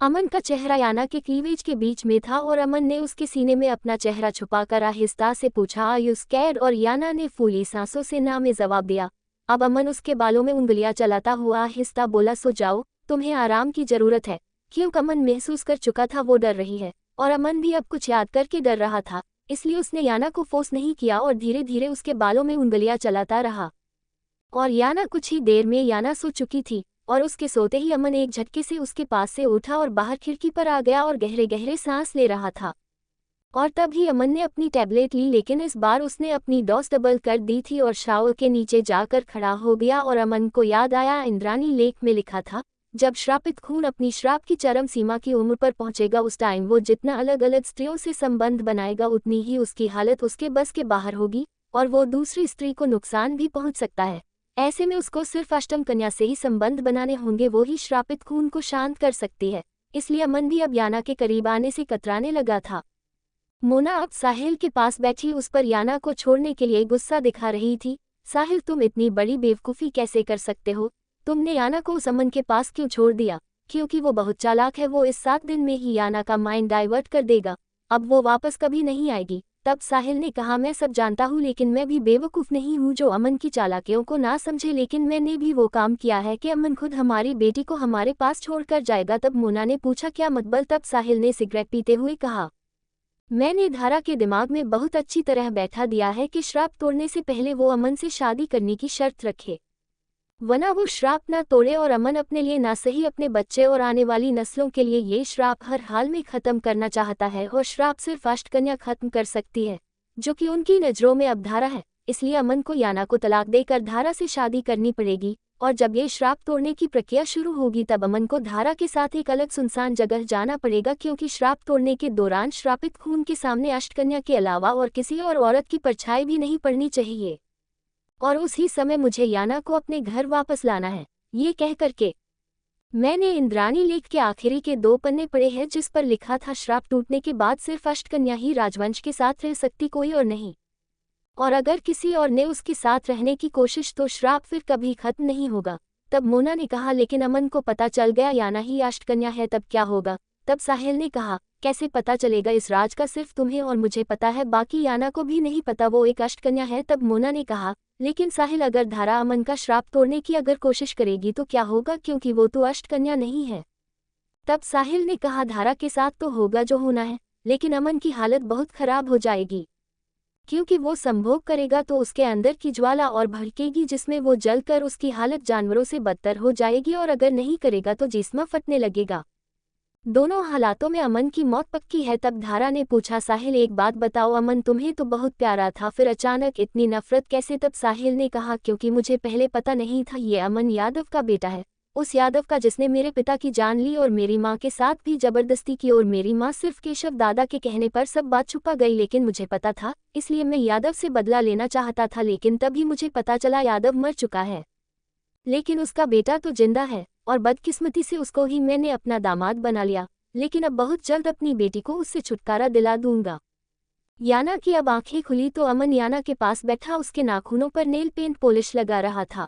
अमन का चेहरा याना के क्लीवेज के बीच में था और अमन ने उसके सीने में अपना चेहरा छुपाकर आहिस्ता से पूछा, आर यू स्कैर्ड? और याना ने फूली सांसों से ना में जवाब दिया। अब अमन उसके बालों में उंगलियां चलाता हुआ आहिस्ता बोला, सो जाओ, तुम्हें आराम की जरूरत है। क्योंकि अमन महसूस कर चुका था वो डर रही है और अमन भी अब कुछ याद करके डर रहा था, इसलिए उसने याना को फोर्स नहीं किया और धीरे धीरे उसके बालों में उंगलियां चलाता रहा। और याना कुछ ही देर में याना सो चुकी थी और उसके सोते ही अमन एक झटके से उसके पास से उठा और बाहर खिड़की पर आ गया और गहरे गहरे सांस ले रहा था। और तभी अमन ने अपनी टैबलेट ली, लेकिन इस बार उसने अपनी डोज डबल कर दी थी और शावर के नीचे जाकर खड़ा हो गया। और अमन को याद आया, इंद्राणी लेख में लिखा था, जब श्रापित खून अपनी श्राप की चरम सीमा की उम्र पर पहुंचेगा उस टाइम वो जितना अलग अलग स्त्रियों से संबंध बनाएगा उतनी ही उसकी हालत उसके बस के बाहर होगी और वो दूसरी स्त्री को नुकसान भी पहुंच सकता है। ऐसे में उसको सिर्फ अष्टम कन्या से ही संबंध बनाने होंगे, वो ही श्रापित खून को शांत कर सकती है। इसलिए अमन भी अब याना के करीब आने से कतराने लगा था। मोना अब साहिल के पास बैठी उस पर याना को छोड़ने के लिए गुस्सा दिखा रही थी। साहिल, तुम इतनी बड़ी बेवकूफ़ी कैसे कर सकते हो? तुमने याना को उस अमन के पास क्यों छोड़ दिया? क्योंकि वो बहुत चालाक है, वो इस 7 दिन में ही याना का माइंड डाइवर्ट कर देगा, अब वो वापस कभी नहीं आएगी। तब साहिल ने कहा, मैं सब जानता हूँ, लेकिन मैं भी बेवकूफ़ नहीं हूँ जो अमन की चालाकियों को ना समझे, लेकिन मैंने भी वो काम किया है कि अमन खुद हमारी बेटी को हमारे पास छोड़कर जाएगा। तब मोना ने पूछा, क्या मतलब? तब साहिल ने सिगरेट पीते हुए कहा, मैंने धारा के दिमाग में बहुत अच्छी तरह बैठा दिया है कि श्राप तोड़ने से पहले वो अमन से शादी करने की शर्त रखे, वरना वो श्राप ना तोड़े और अमन अपने लिए ना सही अपने बच्चे और आने वाली नस्लों के लिए ये श्राप हर हाल में ख़त्म करना चाहता है। और श्राप सिर्फ अष्टकन्या खत्म कर सकती है, जो कि उनकी नज़रों में अब धारा है। इसलिए अमन को याना को तलाक देकर धारा से शादी करनी पड़ेगी और जब ये श्राप तोड़ने की प्रक्रिया शुरू होगी तब अमन को धारा के साथ एक अलग सुनसान जगह जाना पड़ेगा, क्योंकि श्राप तोड़ने के दौरान श्रापित खून के सामने अष्टकन्या के अलावा और किसी और औरत की परछाई भी नहीं पड़नी चाहिए और उसी समय मुझे याना को अपने घर वापस लाना है। ये कह करके मैंने इंद्राणी लेख के आखिरी के 2 पन्ने पढ़े हैं जिस पर लिखा था, श्राप टूटने के बाद सिर्फ अष्टकन्या ही राजवंश के साथ रह सकती, कोई और नहीं, और अगर किसी और ने उसके साथ रहने की कोशिश तो श्राप फिर कभी खत्म नहीं होगा। तब मोना ने कहा, लेकिन अमन को पता चल गया याना ही अष्टकन्या है, तब क्या होगा? तब साहिल ने कहा, कैसे पता चलेगा? इस राज का सिर्फ तुम्हें और मुझे पता है, बाकी याना को भी नहीं पता वो एक अष्टकन्या है। तब मोना ने कहा, लेकिन साहिल, अगर धारा अमन का श्राप तोड़ने की अगर कोशिश करेगी तो क्या होगा, क्योंकि वो तो अष्टकन्या नहीं है। तब साहिल ने कहा, धारा के साथ तो होगा जो होना है, लेकिन अमन की हालत बहुत खराब हो जाएगी, क्योंकि वो संभोग करेगा तो उसके अंदर की ज्वाला और भड़केगी जिसमें वो जलकर उसकी हालत जानवरों से बदतर हो जाएगी, और अगर नहीं करेगा तो जिस्म फटने लगेगा। दोनों हालातों में अमन की मौत पक्की है। तब धारा ने पूछा, साहिल एक बात बताओ, अमन तुम्हें तो बहुत प्यारा था, फिर अचानक इतनी नफरत कैसे? तब साहिल ने कहा, क्योंकि मुझे पहले पता नहीं था ये अमन यादव का बेटा है, उस यादव का जिसने मेरे पिता की जान ली और मेरी माँ के साथ भी जबरदस्ती की, और मेरी माँ सिर्फ केशव दादा के कहने पर सब बात छुपा गई, लेकिन मुझे पता था, इसलिए मैं यादव से बदला लेना चाहता था, लेकिन तभी मुझे पता चला यादव मर चुका है, लेकिन उसका बेटा तो जिंदा है, और बदकिस्मती से उसको ही मैंने अपना दामाद बना लिया, लेकिन अब बहुत जल्द अपनी बेटी को उससे छुटकारा दिला दूंगा। याना की अब आंखें खुली तो अमन याना के पास बैठा उसके नाखूनों पर नेल पेंट पॉलिश लगा रहा था।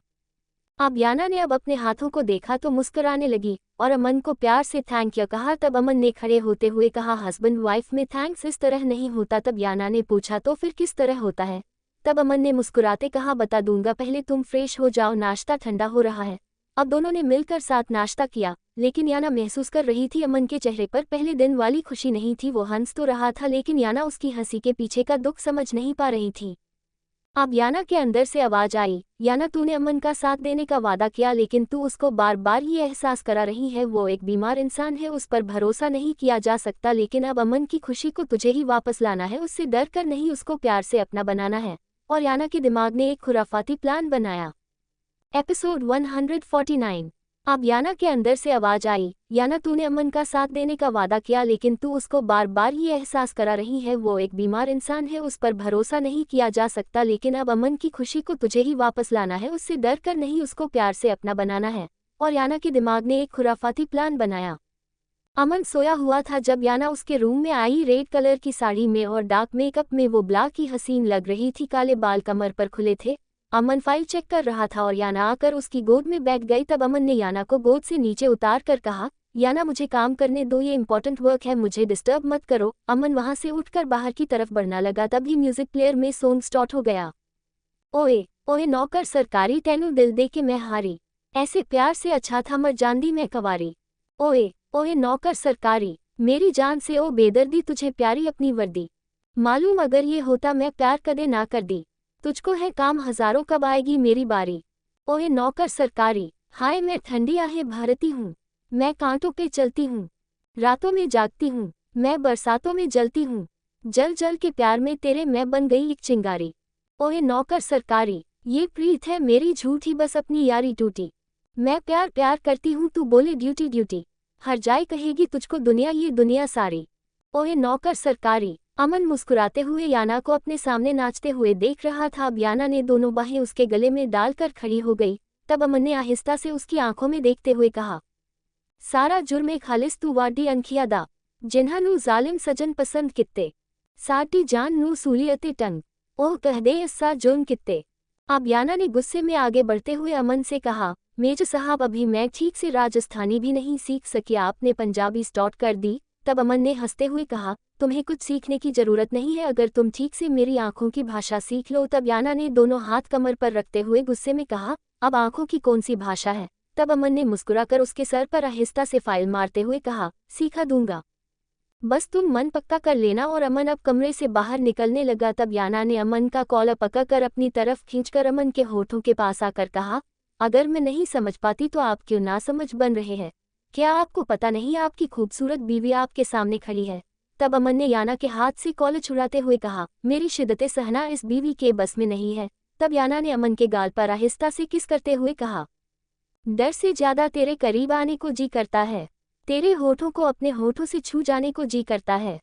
अब याना ने अब अपने हाथों को देखा तो मुस्कुराने लगी और अमन को प्यार से थैंक यू कहा। तब अमन ने खड़े होते हुए कहा, हस्बैंड वाइफ में थैंक्स इस तरह नहीं होता। तब याना ने पूछा, तो फिर किस तरह होता है? तब अमन ने मुस्कुराते कहा, बता दूंगा, पहले तुम फ्रेश हो जाओ, नाश्ता ठंडा हो रहा है। अब दोनों ने मिलकर साथ नाश्ता किया, लेकिन याना महसूस कर रही थी अमन के चेहरे पर पहले दिन वाली खुशी नहीं थी। वो हंस तो रहा था, लेकिन याना उसकी हंसी के पीछे का दुख समझ नहीं पा रही थी। अब याना के अंदर से आवाज आई, याना तूने अमन का साथ देने का वादा किया, लेकिन तू उसको बार बार ये एहसास करा रही है वो एक बीमार इंसान है, उस पर भरोसा नहीं किया जा सकता। लेकिन अब अमन की खुशी को तुझे ही वापस लाना है, उससे डर कर नहीं, उसको प्यार से अपना बनाना है। और याना के दिमाग ने एक खुराफाती प्लान बनाया। एपिसोड 149। अब याना के अंदर से आवाज आई, याना तूने अमन का साथ देने का वादा किया लेकिन तू उसको बार बार ये एहसास करा रही है वो एक बीमार इंसान है, उस पर भरोसा नहीं किया जा सकता, लेकिन अब अमन की खुशी को तुझे ही वापस लाना है, उससे डर कर नहीं उसको प्यार से अपना बनाना है। और याना के दिमाग ने एक खुराफाती प्लान बनाया। अमन सोया हुआ था जब याना उसके रूम में आई। रेड कलर की साड़ी में और डार्क मेकअप में वो ब्लैक की हसीन लग रही थी, काले बाल कमर पर खुले थे। अमन फाइल चेक कर रहा था और याना आकर उसकी गोद में बैठ गई। तब अमन ने याना को गोद से नीचे उतार कर कहा, याना मुझे काम करने दो, ये इंपॉर्टेंट वर्क है, मुझे डिस्टर्ब मत करो। अमन वहां से उठकर बाहर की तरफ बढ़ना लगा, तभी म्यूजिक प्लेयर में सॉन्ग स्टार्ट हो गया। ओए ओए नौकर सरकारी, तेनू दिल दे के मैं हारी, ऐसे प्यार से अच्छा था मर जांदी मैं कवारी। ओए ओए नौकर सरकारी, मेरी जान से ओ बेदर्दी, तुझे प्यारी अपनी वर्दी, मालूम अगर ये होता मैं प्यार कदे ना कर दी, तुझको है काम हजारों कब आएगी मेरी बारी। ओए नौकर सरकारी, हाय मैं ठंडी आहे भारती हूँ, मैं कांटों पे चलती हूँ, रातों में जागती हूँ, मैं बरसातों में जलती हूँ, जल जल के प्यार में तेरे मैं बन गई एक चिंगारी। ओए नौकर सरकारी, ये प्रीत है मेरी झूठी, बस अपनी यारी टूटी, मैं प्यार प्यार करती हूँ, तू बोले ड्यूटी ड्यूटी, हर जाए कहेगी तुझको दुनिया ये दुनिया सारी। ओए नौकर सरकारी। अमन मुस्कुराते हुए याना को अपने सामने नाचते हुए देख रहा था। अब याना ने दोनों बाहें उसके गले में डालकर खड़ी हो गई। तब अमन ने आहिस्ता से उसकी आंखों में देखते हुए कहा, सारा जुर्मे खालिस तू वाडी अंखिया दा, जिन्हा नू जालिम सजन पसंद कित्ते, साटी जान नू सूलियते टंग, ओह कह दे इस्सा जुर्म कित्ते। अब याना ने गुस्से में आगे बढ़ते हुए अमन से कहा, मेजर साहब अभी मैं ठीक से राजस्थानी भी नहीं सीख सकी, आपने पंजाबी स्टार्ट कर दी। तब अमन ने हंसते हुए कहा, तुम्हें कुछ सीखने की जरूरत नहीं है, अगर तुम ठीक से मेरी आंखों की भाषा सीख लो। तब याना ने दोनों हाथ कमर पर रखते हुए गुस्से में कहा, अब आंखों की कौन सी भाषा है। तब अमन ने मुस्कुराकर उसके सर पर आहिस्ता से फाइल मारते हुए कहा, सिखा दूंगा, बस तुम मन पक्का कर लेना। और अमन अब कमरे से बाहर निकलने लगा। तब याना ने अमन का कॉलर पकड़कर अपनी तरफ खींचकर अमन के होठों के पास आकर कहा, अगर मैं नहीं समझ पाती तो आप क्यों ना समझ बन रहे हैं, क्या आपको पता नहीं आपकी खूबसूरत बीवी आपके सामने खड़ी है। तब अमन ने याना के हाथ से कॉलर छुड़ाते हुए कहा, मेरी शिद्दत सहना इस बीवी के बस में नहीं है। तब याना ने अमन के गाल पर आहिस्ता से किस करते हुए कहा, डर से ज्यादा तेरे करीब आने को जी करता है, तेरे होठों को अपने होठों से छू जाने को जी करता है,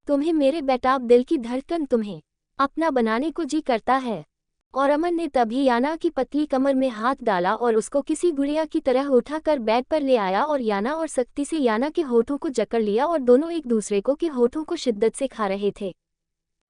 तुम्हें मेरे बेताब दिल की धड़कन तुम्हें अपना बनाने को जी करता है। और अमन ने तभी याना की पतली कमर में हाथ डाला और उसको किसी गुड़िया की तरह उठाकर बेड पर ले आया और याना और सख्ती से याना के होठों को जकड़ लिया और दोनों एक दूसरे को के होठों को शिद्दत से खा रहे थे।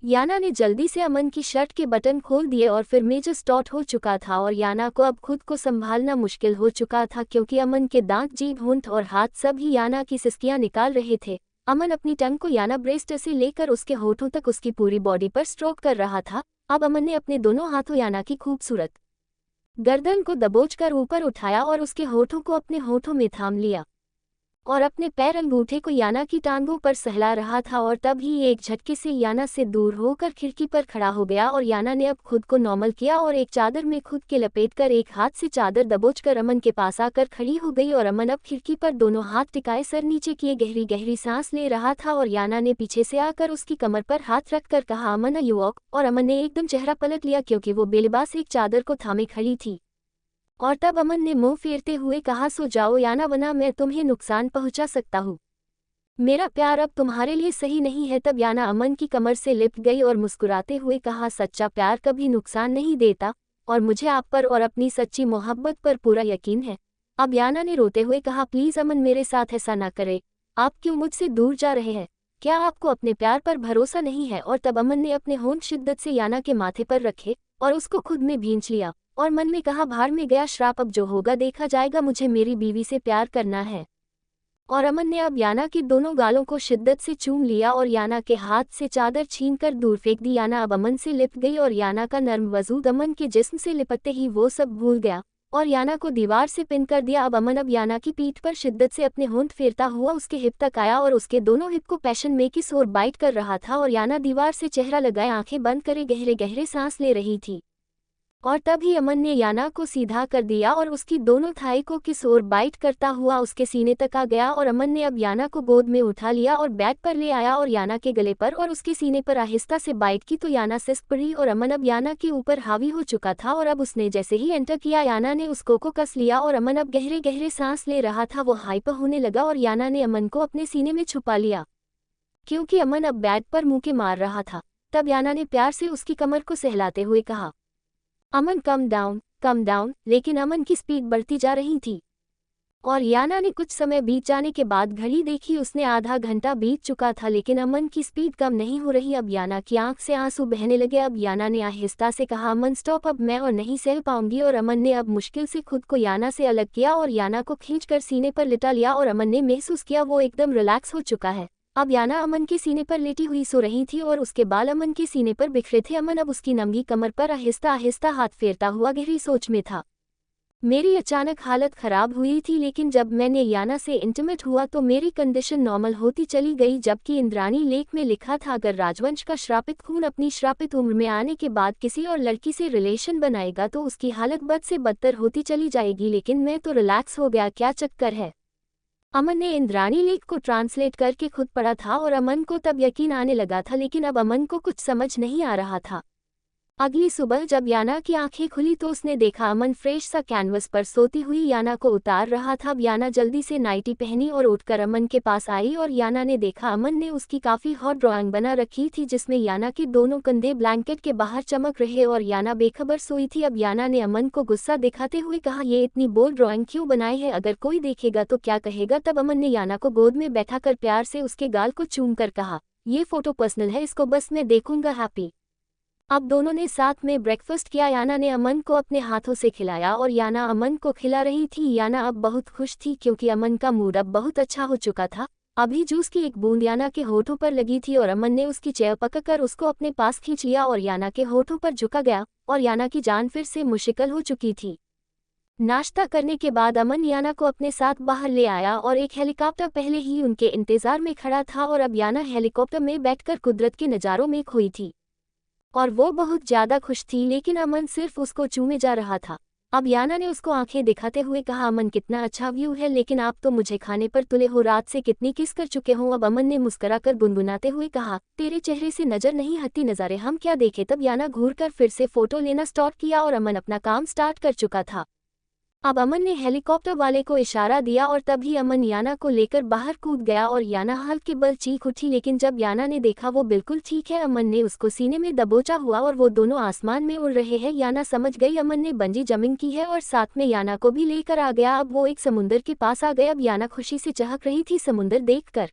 याना ने जल्दी से अमन की शर्ट के बटन खोल दिए और फिर मेजर स्टार्ट हो चुका था और याना को अब खुद को संभालना मुश्किल हो चुका था, क्योंकि अमन के दांत, जीभ, होंठ और हाथ सब ही याना की सिसकियां निकाल रहे थे। अमन अपनी टंग को याना ब्रेस्ट से लेकर उसके होठों तक उसकी पूरी बॉडी पर स्ट्रोक कर रहा था। अब अमन ने अपने दोनों हाथों याना की खूबसूरत गर्दन को दबोचकर ऊपर उठाया और उसके होठों को अपने होठों में थाम लिया और अपने पैर अंगूठे को याना की टांगों पर सहला रहा था। और तब ही एक झटके से याना से दूर होकर खिड़की पर खड़ा हो गया और याना ने अब खुद को नॉर्मल किया और एक चादर में खुद के लपेटकर एक हाथ से चादर दबोचकर अमन के पास आकर खड़ी हो गई। और अमन अब खिड़की पर दोनों हाथ टिकाए सर नीचे किए गहरी गहरी सांस ले रहा था और याना ने पीछे से आकर उसकी कमर पर हाथ रखकर कहा, अमन यू वॉक। और अमन ने एकदम चेहरा पलट लिया क्योंकि वो बेलिबास एक चादर को थामे खड़ी थी। और तब अमन ने मुंह फेरते हुए कहा, सो जाओ याना, वरना मैं तुम्हें नुकसान पहुंचा सकता हूँ, मेरा प्यार अब तुम्हारे लिए सही नहीं है। तब याना अमन की कमर से लिपट गई और मुस्कुराते हुए कहा, सच्चा प्यार कभी नुकसान नहीं देता और मुझे आप पर और अपनी सच्ची मोहब्बत पर पूरा यकीन है। अब याना ने रोते हुए कहा, प्लीज अमन मेरे साथ ऐसा ना करे, आप क्यों मुझसे दूर जा रहे हैं, क्या आपको अपने प्यार पर भरोसा नहीं है। और तब अमन ने अपने होंठ शिद्दत से याना के माथे पर रखे और उसको खुद में भींच लिया और मन में कहा, भाड़ में गया श्राप, अब जो होगा देखा जाएगा, मुझे मेरी बीवी से प्यार करना है। और अमन ने अब याना की दोनों गालों को शिद्दत से चूम लिया और याना के हाथ से चादर छीनकर दूर फेंक दी। याना अब अमन से लिपट गई और याना का नर्म वजूद अमन के जिस्म से लिपटते ही वो सब भूल गया और याना को दीवार से पिन कर दिया। अब अमन अब याना की पीठ पर शिद्दत से अपने होंठ फेरता हुआ उसके हिप तक आया और उसके दोनों हिप को पैशन में किस और बाइट कर रहा था और याना दीवार से चेहरा लगाए आंखें बंद करे गहरे गहरे सांस ले रही थी। और तभी अमन ने याना को सीधा कर दिया और उसकी दोनों थाई को किस और बाइट करता हुआ उसके सीने तक आ गया और अमन ने अब याना को गोद में उठा लिया और बैक पर ले आया और याना के गले पर और उसके सीने पर आहिस्ता से बाइट की तो याना सिसक पड़ी और अमन अब याना के ऊपर हावी हो चुका था और अब उसने जैसे ही एंटर किया याना ने उसको कस लिया और अमन अब गहरे गहरे सांस ले रहा था। वो हाइपर होने लगा और याना ने अमन को अपने सीने में छुपा लिया क्योंकि अमन अब बेड पर मुंह के मार रहा था। तब याना ने प्यार से उसकी कमर को सहलाते हुए कहा, अमन कम डाउन, लेकिन अमन की स्पीड बढ़ती जा रही थी और याना ने कुछ समय बीत जाने के बाद घड़ी देखी। उसने आधा घंटा बीत चुका था लेकिन अमन की स्पीड कम नहीं हो रही। अब याना की आंख से आंसू बहने लगे। अब याना ने आहिस्ता से कहा, अमन स्टॉप, अब मैं और नहीं सह पाऊंगी। और अमन ने अब मुश्किल से खुद को याना से अलग किया और याना को खींचकर सीने पर लिटा लिया और अमन ने महसूस किया वो एकदम रिलैक्स हो चुका है। अब याना अमन के सीने पर लेटी हुई सो रही थी और उसके बाल अमन के सीने पर बिखरे थे। अमन अब उसकी नंगी कमर पर आहिस्ता आहिस्ता हाथ फेरता हुआ गहरी सोच में था। मेरी अचानक हालत खराब हुई थी लेकिन जब मैंने याना से इंटीमेट हुआ तो मेरी कंडीशन नॉर्मल होती चली गई। जबकि इंद्राणी लेख में लिखा था, अगर राजवंश का श्रापित खून अपनी श्रापित उम्र में आने के बाद किसी और लड़की से रिलेशन बनाएगा तो उसकी हालत बद से बदतर होती चली जाएगी। लेकिन मैं तो रिलैक्स हो गया, क्या चक्कर है। अमन ने इंद्राणी लेख को ट्रांसलेट करके खुद पढ़ा था और अमन को तब यकीन आने लगा था लेकिन अब अमन को कुछ समझ नहीं आ रहा था। अगली सुबह जब याना की आंखें खुली तो उसने देखा अमन फ्रेश सा कैनवस पर सोती हुई याना को उतार रहा था। अब याना जल्दी से नाइटी पहनी और उठकर अमन के पास आई और याना ने देखा अमन ने उसकी काफी हॉट ड्राइंग बना रखी थी जिसमें याना के दोनों कंधे ब्लैंकेट के बाहर चमक रहे और याना बेखबर सोई थी। अब याना ने अमन को गुस्सा दिखाते हुए कहा, ये इतनी बोल्ड ड्राइंग क्यों बनाई है, अगर कोई देखेगा तो क्या कहेगा। तब अमन ने याना को गोद में बैठाकर प्यार से उसके गाल को चूम कर कहा, ये फोटो पर्सनल है, इसको बस मैं देखूंगा, हैप्पी। अब दोनों ने साथ में ब्रेकफास्ट किया। याना ने अमन को अपने हाथों से खिलाया और याना अमन को खिला रही थी। याना अब बहुत खुश थी क्योंकि अमन का मूड अब बहुत अच्छा हो चुका था। अभी जूस की एक बूंद याना के होठों पर लगी थी और अमन ने उसकी चेयर पकड़कर उसको अपने पास खींच लिया और याना के होठों पर झुका गया और याना की जान फिर से मुश्किल हो चुकी थी। नाश्ता करने के बाद अमन याना को अपने साथ बाहर ले आया और एक हेलीकॉप्टर पहले ही उनके इंतजार में खड़ा था और अब याना हेलीकॉप्टर में बैठकर कुदरत के नज़ारों में खोई थी और वो बहुत ज्यादा खुश थी। लेकिन अमन सिर्फ उसको चूमे जा रहा था। अब याना ने उसको आंखें दिखाते हुए कहा, अमन कितना अच्छा व्यू है, लेकिन आप तो मुझे खाने पर तुले हो, रात से कितनी किस कर चुके हो। अब अमन ने मुस्कुराकर गुनगुनाते हुए कहा, तेरे चेहरे से नजर नहीं हटती, नज़ारे हम क्या देखे। तब याना घूरकर फिर से फोटो लेना स्टार्ट किया और अमन अपना काम स्टार्ट कर चुका था। अब अमन ने हेलीकॉप्टर वाले को इशारा दिया और तभी अमन याना को लेकर बाहर कूद गया और याना हल्के बल चीख उठी। लेकिन जब याना ने देखा वो बिल्कुल ठीक है, अमन ने उसको सीने में दबोचा हुआ और वो दोनों आसमान में उड़ रहे हैं। याना समझ गई अमन ने बंजी जंपिंग की है और साथ में याना को भी लेकर आ गया। अब वो एक समुंदर के पास आ गए। अब याना खुशी से चहक रही थी समुंदर देखकर।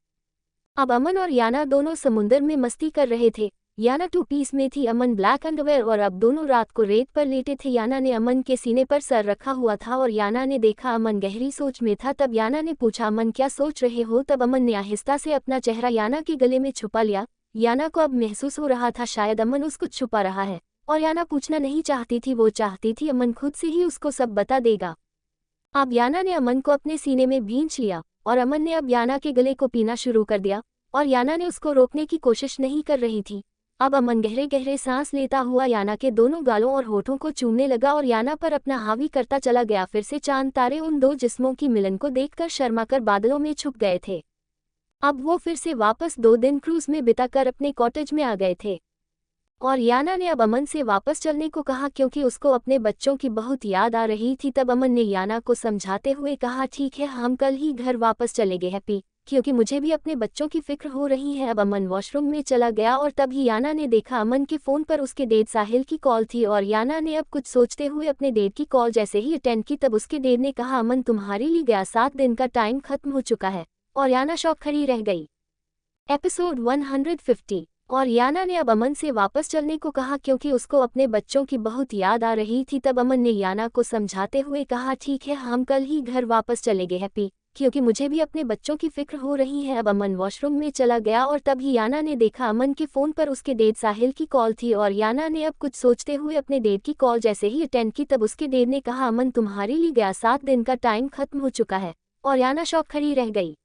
अब अमन और याना दोनों समुंदर में मस्ती कर रहे थे। याना 2 पीस में थी, अमन ब्लैक अंडरवेयर और अब दोनों रात को रेत पर लेटे थे। याना ने अमन के सीने पर सर रखा हुआ था और याना ने देखा अमन गहरी सोच में था। तब याना ने पूछा, अमन क्या सोच रहे हो। तब अमन ने आहिस्ता से अपना चेहरा याना के गले में छुपा लिया। याना को अब महसूस हो रहा था शायद अमन उसको छुपा रहा है और याना पूछना नहीं चाहती थी, वो चाहती थी अमन खुद से ही उसको सब बता देगा। अब याना ने अमन को अपने सीने में भींच लिया और अमन ने अब याना के गले को पीना शुरू कर दिया और याना ने उसको रोकने की कोशिश नहीं कर रही थी। अब अमन गहरे गहरे सांस लेता हुआ याना के दोनों गालों और होठों को चूमने लगा और याना पर अपना हावी करता चला गया। फिर से चांद तारे उन दो जिस्मों की मिलन को देखकर शर्माकर बादलों में छुप गए थे। अब वो फिर से वापस 2 दिन क्रूज में बिताकर अपने कॉटेज में आ गए थे और याना ने अब अमन से वापस चलने को कहा क्योंकि उसको अपने बच्चों की बहुत याद आ रही थी। तब अमन ने याना को समझाते हुए कहा, ठीक है हम कल ही घर वापस चलेंगे हैप्पी, क्योंकि मुझे भी अपने बच्चों की फिक्र हो रही है। अब अमन वॉशरूम में चला गया और तभी याना ने देखा अमन के फ़ोन पर उसके डेट साहिल की कॉल थी और याना ने अब कुछ सोचते हुए अपने डेट की कॉल जैसे ही अटेंड की तब उसके डेट ने कहा, अमन तुम्हारे लिए गया 7 दिन का टाइम खत्म हो चुका है। और याना शॉक खड़ी रह गई। एपिसोड 150। और याना ने अब अमन से वापस चलने को कहा क्योंकि उसको अपने बच्चों की बहुत याद आ रही थी। तब अमन ने याना को समझाते हुए कहा, ठीक है हम कल ही घर वापस चलेंगे हैप्पी, क्योंकि मुझे भी अपने बच्चों की फिक्र हो रही है। अब अमन वॉशरूम में चला गया और तभी याना ने देखा अमन के फ़ोन पर उसके डेट साहिल की कॉल थी और याना ने अब कुछ सोचते हुए अपने डेट की कॉल जैसे ही अटेंड की तब उसके डेट ने कहा, अमन तुम्हारे लिए गया 7 दिन का टाइम खत्म हो चुका है। और याना शॉक खड़ी रह गई।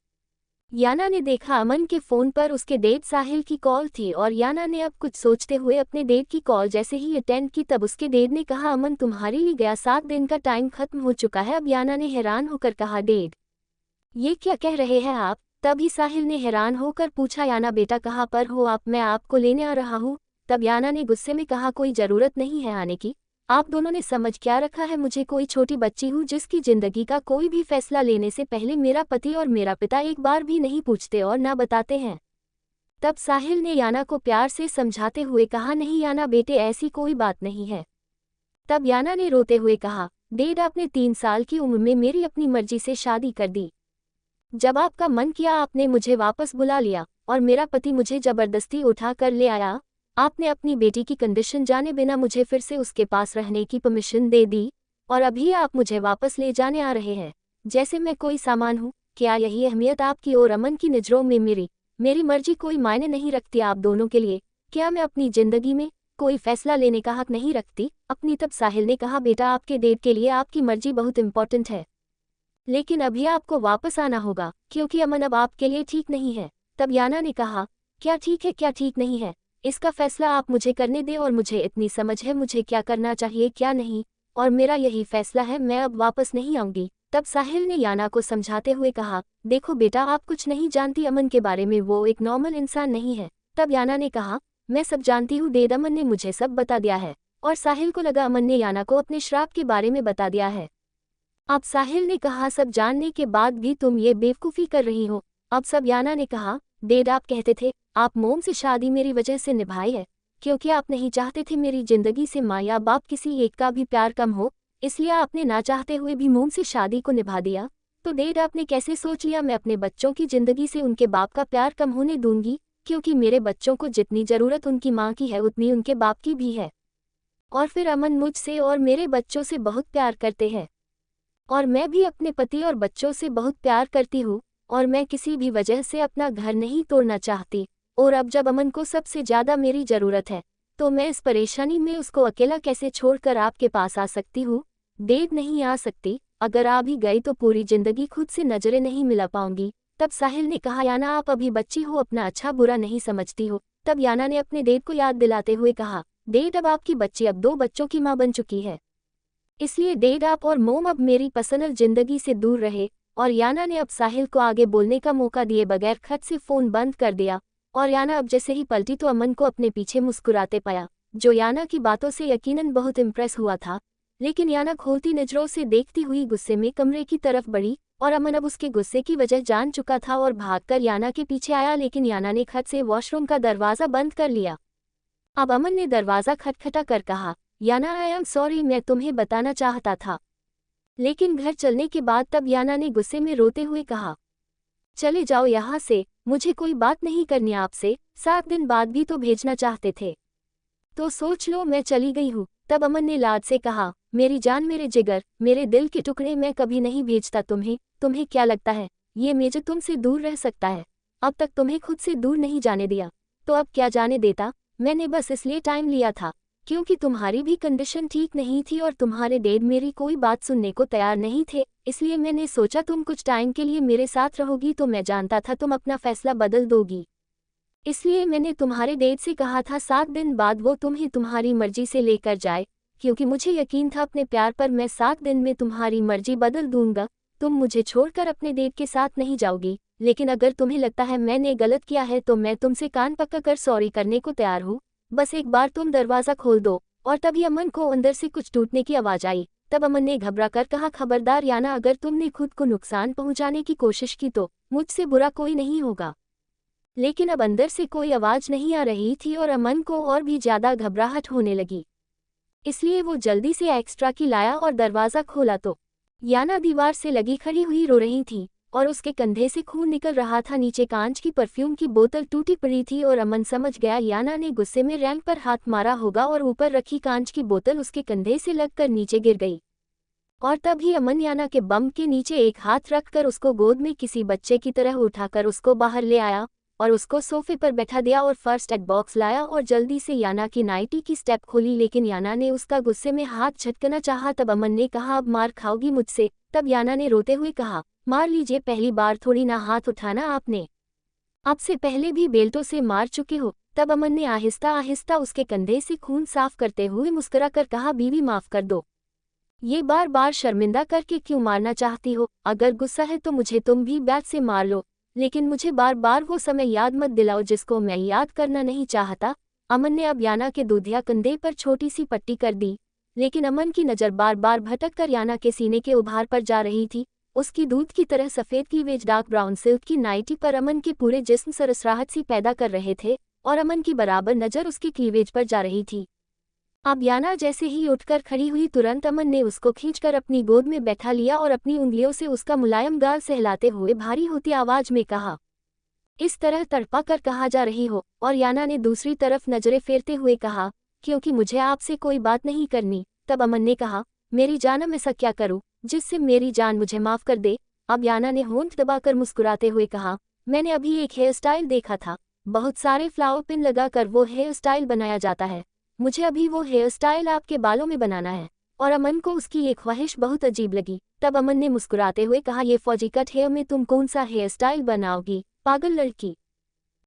याना ने देखा अमन के फ़ोन पर उसके डेट साहिल की कॉल थी और याना ने अब कुछ सोचते हुए अपने डेट की कॉल जैसे ही अटेंड की तब उसके डेट ने कहा अमन तुम्हारे लिए गया 7 दिन का टाइम खत्म हो चुका है। अब याना ने हैरान होकर कहा डेट ये क्या कह रहे हैं आप? तभी साहिल ने हैरान होकर पूछा याना बेटा कहाँ पर हो आप? मैं आपको लेने आ रहा हूँ। तब याना ने गुस्से में कहा कोई ज़रूरत नहीं है आने की। आप दोनों ने समझ क्या रखा है? मुझे कोई छोटी बच्ची हूँ जिसकी जिंदगी का कोई भी फैसला लेने से पहले मेरा पति और मेरा पिता एक बार भी नहीं पूछते और ना बताते हैं। तब साहिल ने याना को प्यार से समझाते हुए कहा नहीं याना बेटे ऐसी कोई बात नहीं है। तब याना ने रोते हुए कहा डैड आपने 3 साल की उम्र में मेरी अपनी मर्जी से शादी कर दी। जब आपका मन किया आपने मुझे वापस बुला लिया और मेरा पति मुझे जबरदस्ती उठा कर ले आया। आपने अपनी बेटी की कंडीशन जाने बिना मुझे फिर से उसके पास रहने की परमिशन दे दी और अभी आप मुझे वापस ले जाने आ रहे हैं जैसे मैं कोई सामान हूँ। क्या यही अहमियत आपकी और अमन की नज़रों में मेरी मर्जी कोई मायने नहीं रखती आप दोनों के लिए? क्या मैं अपनी जिंदगी में कोई फैसला लेने का हक नहीं रखती अपनी? तब साहिल ने कहा बेटा आपके डेट के लिए आपकी मर्जी बहुत इंपॉर्टेंट है, लेकिन अभी आपको वापस आना होगा क्योंकि अमन अब आपके लिए ठीक नहीं है। तब याना ने कहा क्या ठीक है क्या ठीक नहीं है, इसका फैसला आप मुझे करने दें और मुझे इतनी समझ है मुझे क्या करना चाहिए क्या नहीं, और मेरा यही फैसला है, मैं अब वापस नहीं आऊंगी। तब साहिल ने याना को समझाते हुए कहा देखो बेटा आप कुछ नहीं जानती अमन के बारे में, वो एक नॉर्मल इंसान नहीं है। तब याना ने कहा मैं सब जानती हूँ डैड, अमन ने मुझे सब बता दिया है। और साहिल को लगा अमन ने याना को अपने श्राप के बारे में बता दिया है। अब साहिल ने कहा सब जानने के बाद भी तुम ये बेवकूफ़ी कर रही हो अब सब। याना ने कहा डैड आप कहते थे आप मोम से शादी मेरी वजह से निभाई है क्योंकि आप नहीं चाहते थे मेरी जिंदगी से माँ या बाप किसी एक का भी प्यार कम हो, इसलिए आपने ना चाहते हुए भी मोम से शादी को निभा दिया। तो डैड आपने कैसे सोच लिया मैं अपने बच्चों की जिंदगी से उनके बाप का प्यार कम होने दूंगी? क्योंकि मेरे बच्चों को जितनी ज़रूरत उनकी माँ की है उतनी उनके बाप की भी है। और फिर अमन मुझसे और मेरे बच्चों से बहुत प्यार करते हैं और मैं भी अपने पति और बच्चों से बहुत प्यार करती हूँ और मैं किसी भी वजह से अपना घर नहीं तोड़ना चाहती। और अब जब अमन को सबसे ज़्यादा मेरी ज़रूरत है तो मैं इस परेशानी में उसको अकेला कैसे छोड़कर आपके पास आ सकती हूँ? डैड नहीं आ सकती, अगर आ भी गई तो पूरी ज़िंदगी खुद से नज़रें नहीं मिला पाऊंगी। तब साहिल ने कहा याना आप अभी बच्ची हो, अपना अच्छा बुरा नहीं समझती हो। तब याना ने अपने डैड को याद दिलाते हुए कहा डैड अब आपकी बच्ची अब 2 बच्चों की माँ बन चुकी है, इसलिए डैड आप और मोम अब मेरी पर्सनल जिंदगी से दूर रहे। और याना ने अब साहिल को आगे बोलने का मौका दिए बगैर खट से फ़ोन बंद कर दिया। और याना अब जैसे ही पलटी तो अमन को अपने पीछे मुस्कुराते पाया, जो याना की बातों से यकीनन बहुत इम्प्रेस हुआ था। लेकिन याना खोलती नज़रों से देखती हुई गुस्से में कमरे की तरफ बढ़ी और अमन अब उसके गुस्से की वजह जान चुका था और भागकर याना के पीछे आया, लेकिन याना ने खट से वॉशरूम का दरवाज़ा बंद कर लिया। अब अमन ने दरवाज़ा खटखटा कर कहा याना आई एम सॉरी, मैं तुम्हें बताना चाहता था लेकिन घर चलने के बाद। तब याना ने गुस्से में रोते हुए कहा चले जाओ यहाँ से, मुझे कोई बात नहीं करनी आपसे, 7 दिन बाद भी तो भेजना चाहते थे तो सोच लो मैं चली गई हूँ। तब अमन ने लाड से कहा मेरी जान मेरे जिगर मेरे दिल के टुकड़े, मैं कभी नहीं भेजता तुम्हें। तुम्हें क्या लगता है ये मेजर तुमसे दूर रह सकता है? अब तक तुम्हें खुद से दूर नहीं जाने दिया तो अब क्या जाने देता? मैंने बस इसलिए टाइम लिया था क्योंकि तुम्हारी भी कंडीशन ठीक नहीं थी और तुम्हारे डैड मेरी कोई बात सुनने को तैयार नहीं थे, इसलिए मैंने सोचा तुम कुछ टाइम के लिए मेरे साथ रहोगी तो मैं जानता था तुम अपना फैसला बदल दोगी, इसलिए मैंने तुम्हारे डैड से कहा था 7 दिन बाद वो तुम्हें तुम्हारी मर्जी से लेकर जाए, क्योंकि मुझे यकीन था अपने प्यार पर मैं 7 दिन में तुम्हारी मर्जी बदल दूंगा। तुम मुझे छोड़कर अपने डैड के साथ नहीं जाओगी, लेकिन अगर तुम्हें लगता है मैंने गलत किया है तो मैं तुमसे कान पकड़ कर सॉरी करने को तैयार हूँ, बस एक बार तुम दरवाज़ा खोल दो। और तभी अमन को अंदर से कुछ टूटने की आवाज़ आई। तब अमन ने घबरा कर कहा खबरदार याना, अगर तुमने खुद को नुकसान पहुंचाने की कोशिश की तो मुझसे बुरा कोई नहीं होगा। लेकिन अब अंदर से कोई आवाज़ नहीं आ रही थी और अमन को और भी ज़्यादा घबराहट होने लगी, इसलिए वो जल्दी से एक्स्ट्रा की लाया और दरवाज़ा खोला तो याना दीवार से लगी खड़ी हुई रो रही थी और उसके कंधे से खून निकल रहा था। नीचे कांच की परफ्यूम की बोतल टूटी पड़ी थी और अमन समझ गया याना ने गुस्से में रैंक पर हाथ मारा होगा और ऊपर रखी कांच की बोतल उसके कंधे से लगकर नीचे गिर गई। और तभी अमन याना के बम के नीचे एक हाथ रखकर उसको गोद में किसी बच्चे की तरह उठाकर उसको बाहर ले आया और उसको सोफे पर बैठा दिया और फर्स्ट एड बॉक्स लाया और जल्दी से याना की नाइटी की स्टेप खोली, लेकिन याना ने उसका गुस्से में हाथ झटकना चाहा। तब अमन ने कहा अब मार खाओगी मुझसे। तब याना ने रोते हुए कहा मार लीजिए, पहली बार थोड़ी ना हाथ उठाना आपने। अब से पहले भी बेल्टों से मार चुके हो। तब अमन ने आहिस्ता आहिस्ता उसके कंधे से खून साफ करते हुए मुस्कुराकर कहा, बीवी माफ कर दो। ये बार बार शर्मिंदा करके क्यों मारना चाहती हो? अगर गुस्सा है तो मुझे तुम भी बैट से मार लो, लेकिन मुझे बार बार वो समय याद मत दिलाओ जिसको मैं याद करना नहीं चाहता। अमन ने अब याना के दूधिया कंधे पर छोटी सी पट्टी कर दी, लेकिन अमन की नज़र बार बार भटक कर याना के सीने के उभार पर जा रही थी। उसकी दूध की तरह सफ़ेद क्लीवेज डार्क ब्राउन सिल्क की नाइटी पर अमन के पूरे जिस्म सरसराहट सी पैदा कर रहे थे, और अमन की बराबर नज़र उसकी क्लीवेज पर जा रही थी। अब याना जैसे ही उठकर खड़ी हुई, तुरंत अमन ने उसको खींचकर अपनी गोद में बैठा लिया और अपनी उंगलियों से उसका मुलायम गाल सहलाते हुए भारी होती आवाज में कहा, इस तरह तड़पा कर कहा जा रही हो? और याना ने दूसरी तरफ नजरें फेरते हुए कहा, क्योंकि मुझे आपसे कोई बात नहीं करनी। तब अमन ने कहा, मेरी जानम ऐसा क्या करूं जिससे मेरी जान मुझे माफ कर दे? अब याना ने होंठ दबाकर मुस्कुराते हुए कहा, मैंने अभी एक हेयर स्टाइल देखा था, बहुत सारे फ्लावर पिन लगाकर वो हेयर स्टाइल बनाया जाता है। मुझे अभी वो हेयर स्टाइल आपके बालों में बनाना है। और अमन को उसकी ये ख्वाहिश बहुत अजीब लगी। तब अमन ने मुस्कुराते हुए कहा, ये फौजी कट हेयर में तुम कौन सा हेयर स्टाइल बनाओगी, पागल लड़की?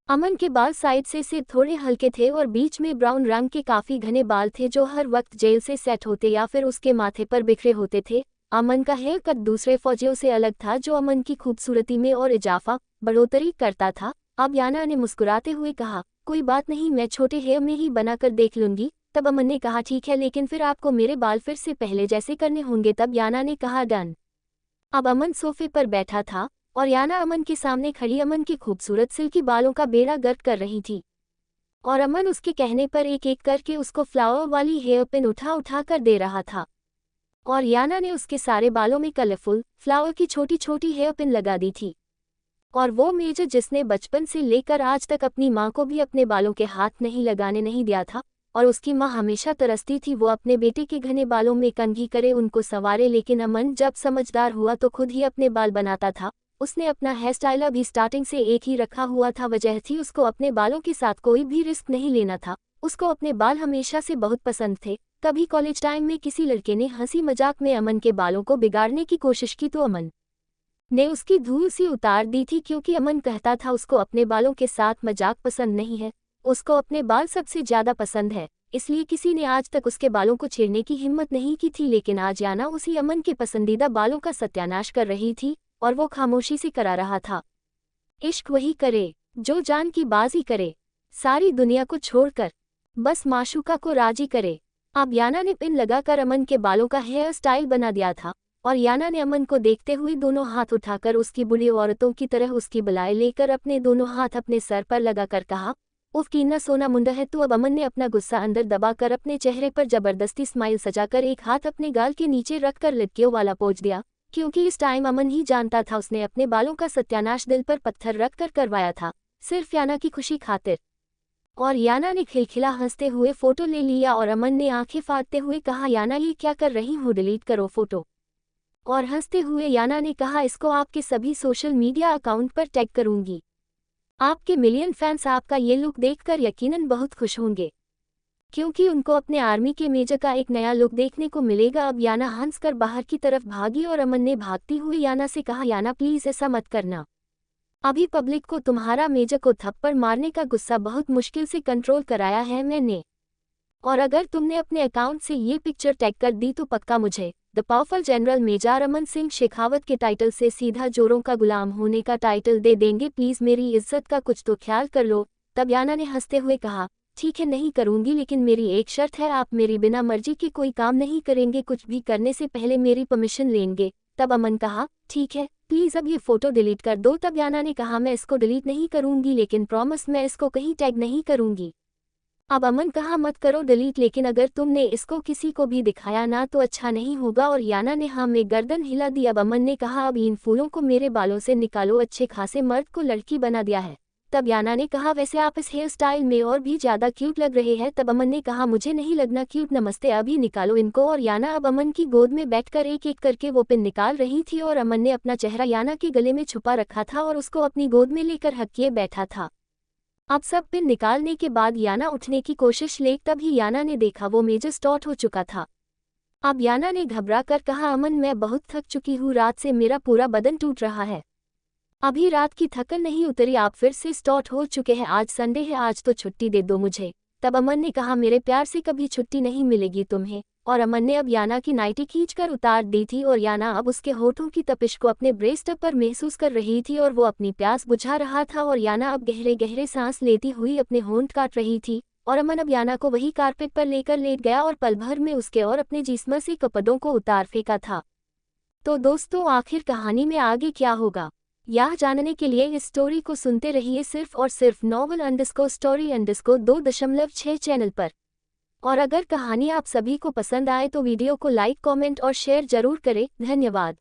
अमन के बाल साइड से सिर्फ थोड़े हल्के थे और बीच में ब्राउन रंग के काफी घने बाल थे जो हर वक्त जेल से सेट होते या फिर उसके माथे पर बिखरे होते थे। अमन का हेयर कट दूसरे फौजियों से अलग था, जो अमन की खूबसूरती में और इजाफा बढ़ोतरी करता था। अब याना ने मुस्कुराते हुए कहा, कोई बात नहीं, मैं छोटे हेयर में ही बनाकर देख लूंगी। तब अमन ने कहा, ठीक है, लेकिन फिर आपको मेरे बाल फिर से पहले जैसे करने होंगे। तब याना ने कहा, डन। अब अमन सोफे पर बैठा था और याना अमन के सामने खड़ी अमन के खूबसूरत सिल्की बालों का बेड़ा गर्क कर रही थी, और अमन उसके कहने पर एक एक करके उसको फ्लावर वाली हेयर पिन उठा उठा कर दे रहा था। और याना ने उसके सारे बालों में कलरफुल फ्लावर की छोटी छोटी हेयर पिन लगा दी थी। और वो मेजर जिसने बचपन से लेकर आज तक अपनी माँ को भी अपने बालों के हाथ नहीं लगाने नहीं दिया था, और उसकी माँ हमेशा तरसती थी वो अपने बेटे के घने बालों में कंघी करे उनको संवारे, लेकिन अमन जब समझदार हुआ तो खुद ही अपने बाल बनाता था। उसने अपना हेयर स्टाइल अभी स्टार्टिंग से एक ही रखा हुआ था, वजह थी उसको अपने बालों के साथ कोई भी रिस्क नहीं लेना था। उसको अपने बाल हमेशा से बहुत पसंद थे। कभी कॉलेज टाइम में किसी लड़के ने हंसी मजाक में अमन के बालों को बिगाड़ने की कोशिश की तो अमन ने उसकी धूल सी उतार दी थी, क्योंकि अमन कहता था उसको अपने बालों के साथ मजाक पसंद नहीं है, उसको अपने बाल सबसे ज्यादा पसंद है। इसलिए किसी ने आज तक उसके बालों को छेड़ने की हिम्मत नहीं की थी, लेकिन आज याना उसी अमन के पसंदीदा बालों का सत्यानाश कर रही थी, और वो खामोशी से करा रहा था। इश्क वही करे जो जान की बाजी करे, सारी दुनिया को छोड़कर बस माशूका को राजी करे। अब याना ने पिन लगाकर अमन के बालों का हेयर स्टाइल बना दिया था, और याना ने अमन को देखते हुए दोनों हाथ उठाकर उसकी बूढ़ी औरतों की तरह उसकी बलाई लेकर अपने दोनों हाथ अपने सर पर लगाकर कहा, उफ कीना सोना मुंडा है तू। अब अमन ने अपना गुस्सा अंदर दबाकर अपने चेहरे पर जबरदस्ती स्माइल सजाकर एक हाथ अपने गाल के नीचे रखकर लटकियों वाला पोंछ दिया, क्योंकि इस टाइम अमन ही जानता था उसने अपने बालों का सत्यानाश दिल पर पत्थर रखकर करवाया था, सिर्फ याना की खुशी खातिर। और याना ने खिलखिला हंसते हुए फोटो ले लिया, और अमन ने आंखें फाड़ते हुए कहा, याना ये क्या कर रही हो, डिलीट करो फोटो। और हंसते हुए याना ने कहा, इसको आपके सभी सोशल मीडिया अकाउंट पर टैग करूंगी। आपके मिलियन फैंस आपका ये लुक देखकर यकीनन बहुत खुश होंगे, क्योंकि उनको अपने आर्मी के मेजर का एक नया लुक देखने को मिलेगा। अब याना हंसकर बाहर की तरफ भागी और अमन ने भागती हुई याना से कहा, याना प्लीज ऐसा मत करना, अभी पब्लिक को तुम्हारा मेजर को थप्पड़ मारने का गुस्सा बहुत मुश्किल से कंट्रोल कराया है मैंने, और अगर तुमने अपने अकाउंट से ये पिक्चर टैग कर दी तो पक्का मुझे the powerful general major Aman Singh Shekhawat के टाइटल से सीधा जोरों का गुलाम होने का टाइटल दे देंगे। प्लीज मेरी इज्जत का कुछ तो ख्याल कर लो। तब याना ने हंसते हुए कहा, ठीक है नहीं करूंगी, लेकिन मेरी एक शर्त है, आप मेरी बिना मर्जी के कोई काम नहीं करेंगे, कुछ भी करने से पहले मेरी परमिशन लेंगे। तब अमन कहा, ठीक है प्लीज अब ये फोटो डिलीट कर दो। तब याना ने कहा, मैं इसको डिलीट नहीं करूंगी, लेकिन प्रॉमिस मैं इसको कहीं टैग नहीं करूंगी। अब अमन कहा, मत करो डिलीट, लेकिन अगर तुमने इसको किसी को भी दिखाया ना तो अच्छा नहीं होगा। और याना ने हाँ में गर्दन हिला दी। अब अमन ने कहा, अब इन फूलों को मेरे बालों से निकालो, अच्छे खासे मर्द को लड़की बना दिया है। तब याना ने कहा, वैसे आप इस हेयर स्टाइल में और भी ज्यादा क्यूट लग रहे हैं। तब अमन ने कहा, मुझे नहीं लगना क्यूट, नमस्ते, अभी निकालो इनको। और याना अब अमन की गोद में बैठकर एक एक करके वो पिन निकाल रही थी, और अमन ने अपना चेहरा याना के गले में छुपा रखा था और उसको अपनी गोद में लेकर हक किए बैठा था। अब सब पिन निकालने के बाद याना उठने की कोशिश ले, तभी याना ने देखा वो मेजर स्टॉट हो चुका था। अब याना ने घबरा कर कहा, अमन मैं बहुत थक चुकी हूँ, रात से मेरा पूरा बदन टूट रहा है। अभी रात की थकन नहीं उतरी, आप फिर से स्टार्ट हो चुके हैं, आज संडे है, आज तो छुट्टी दे दो मुझे। तब अमन ने कहा, मेरे प्यार से कभी छुट्टी नहीं मिलेगी तुम्हें। और अमन ने अब याना की नाइटी खींचकर उतार दी थी और याना अब उसके होठों की तपिश को अपने ब्रेस्ट पर महसूस कर रही थी और वो अपनी प्यास बुझा रहा था और याना अब गहरे गहरे सांस लेती हुई अपने होंठ काट रही थी। और अमन अब याना को वही कारपेट पर लेकर लेट गया और पल भर में उसके और अपने जिस्म से कपड़ों को उतार फेंका था। तो दोस्तों, आखिर कहानी में आगे क्या होगा, यह जानने के लिए इस स्टोरी को सुनते रहिए सिर्फ और सिर्फ novel_story_2.6 चैनल पर। और अगर कहानी आप सभी को पसंद आए तो वीडियो को लाइक, कमेंट और शेयर जरूर करें। धन्यवाद।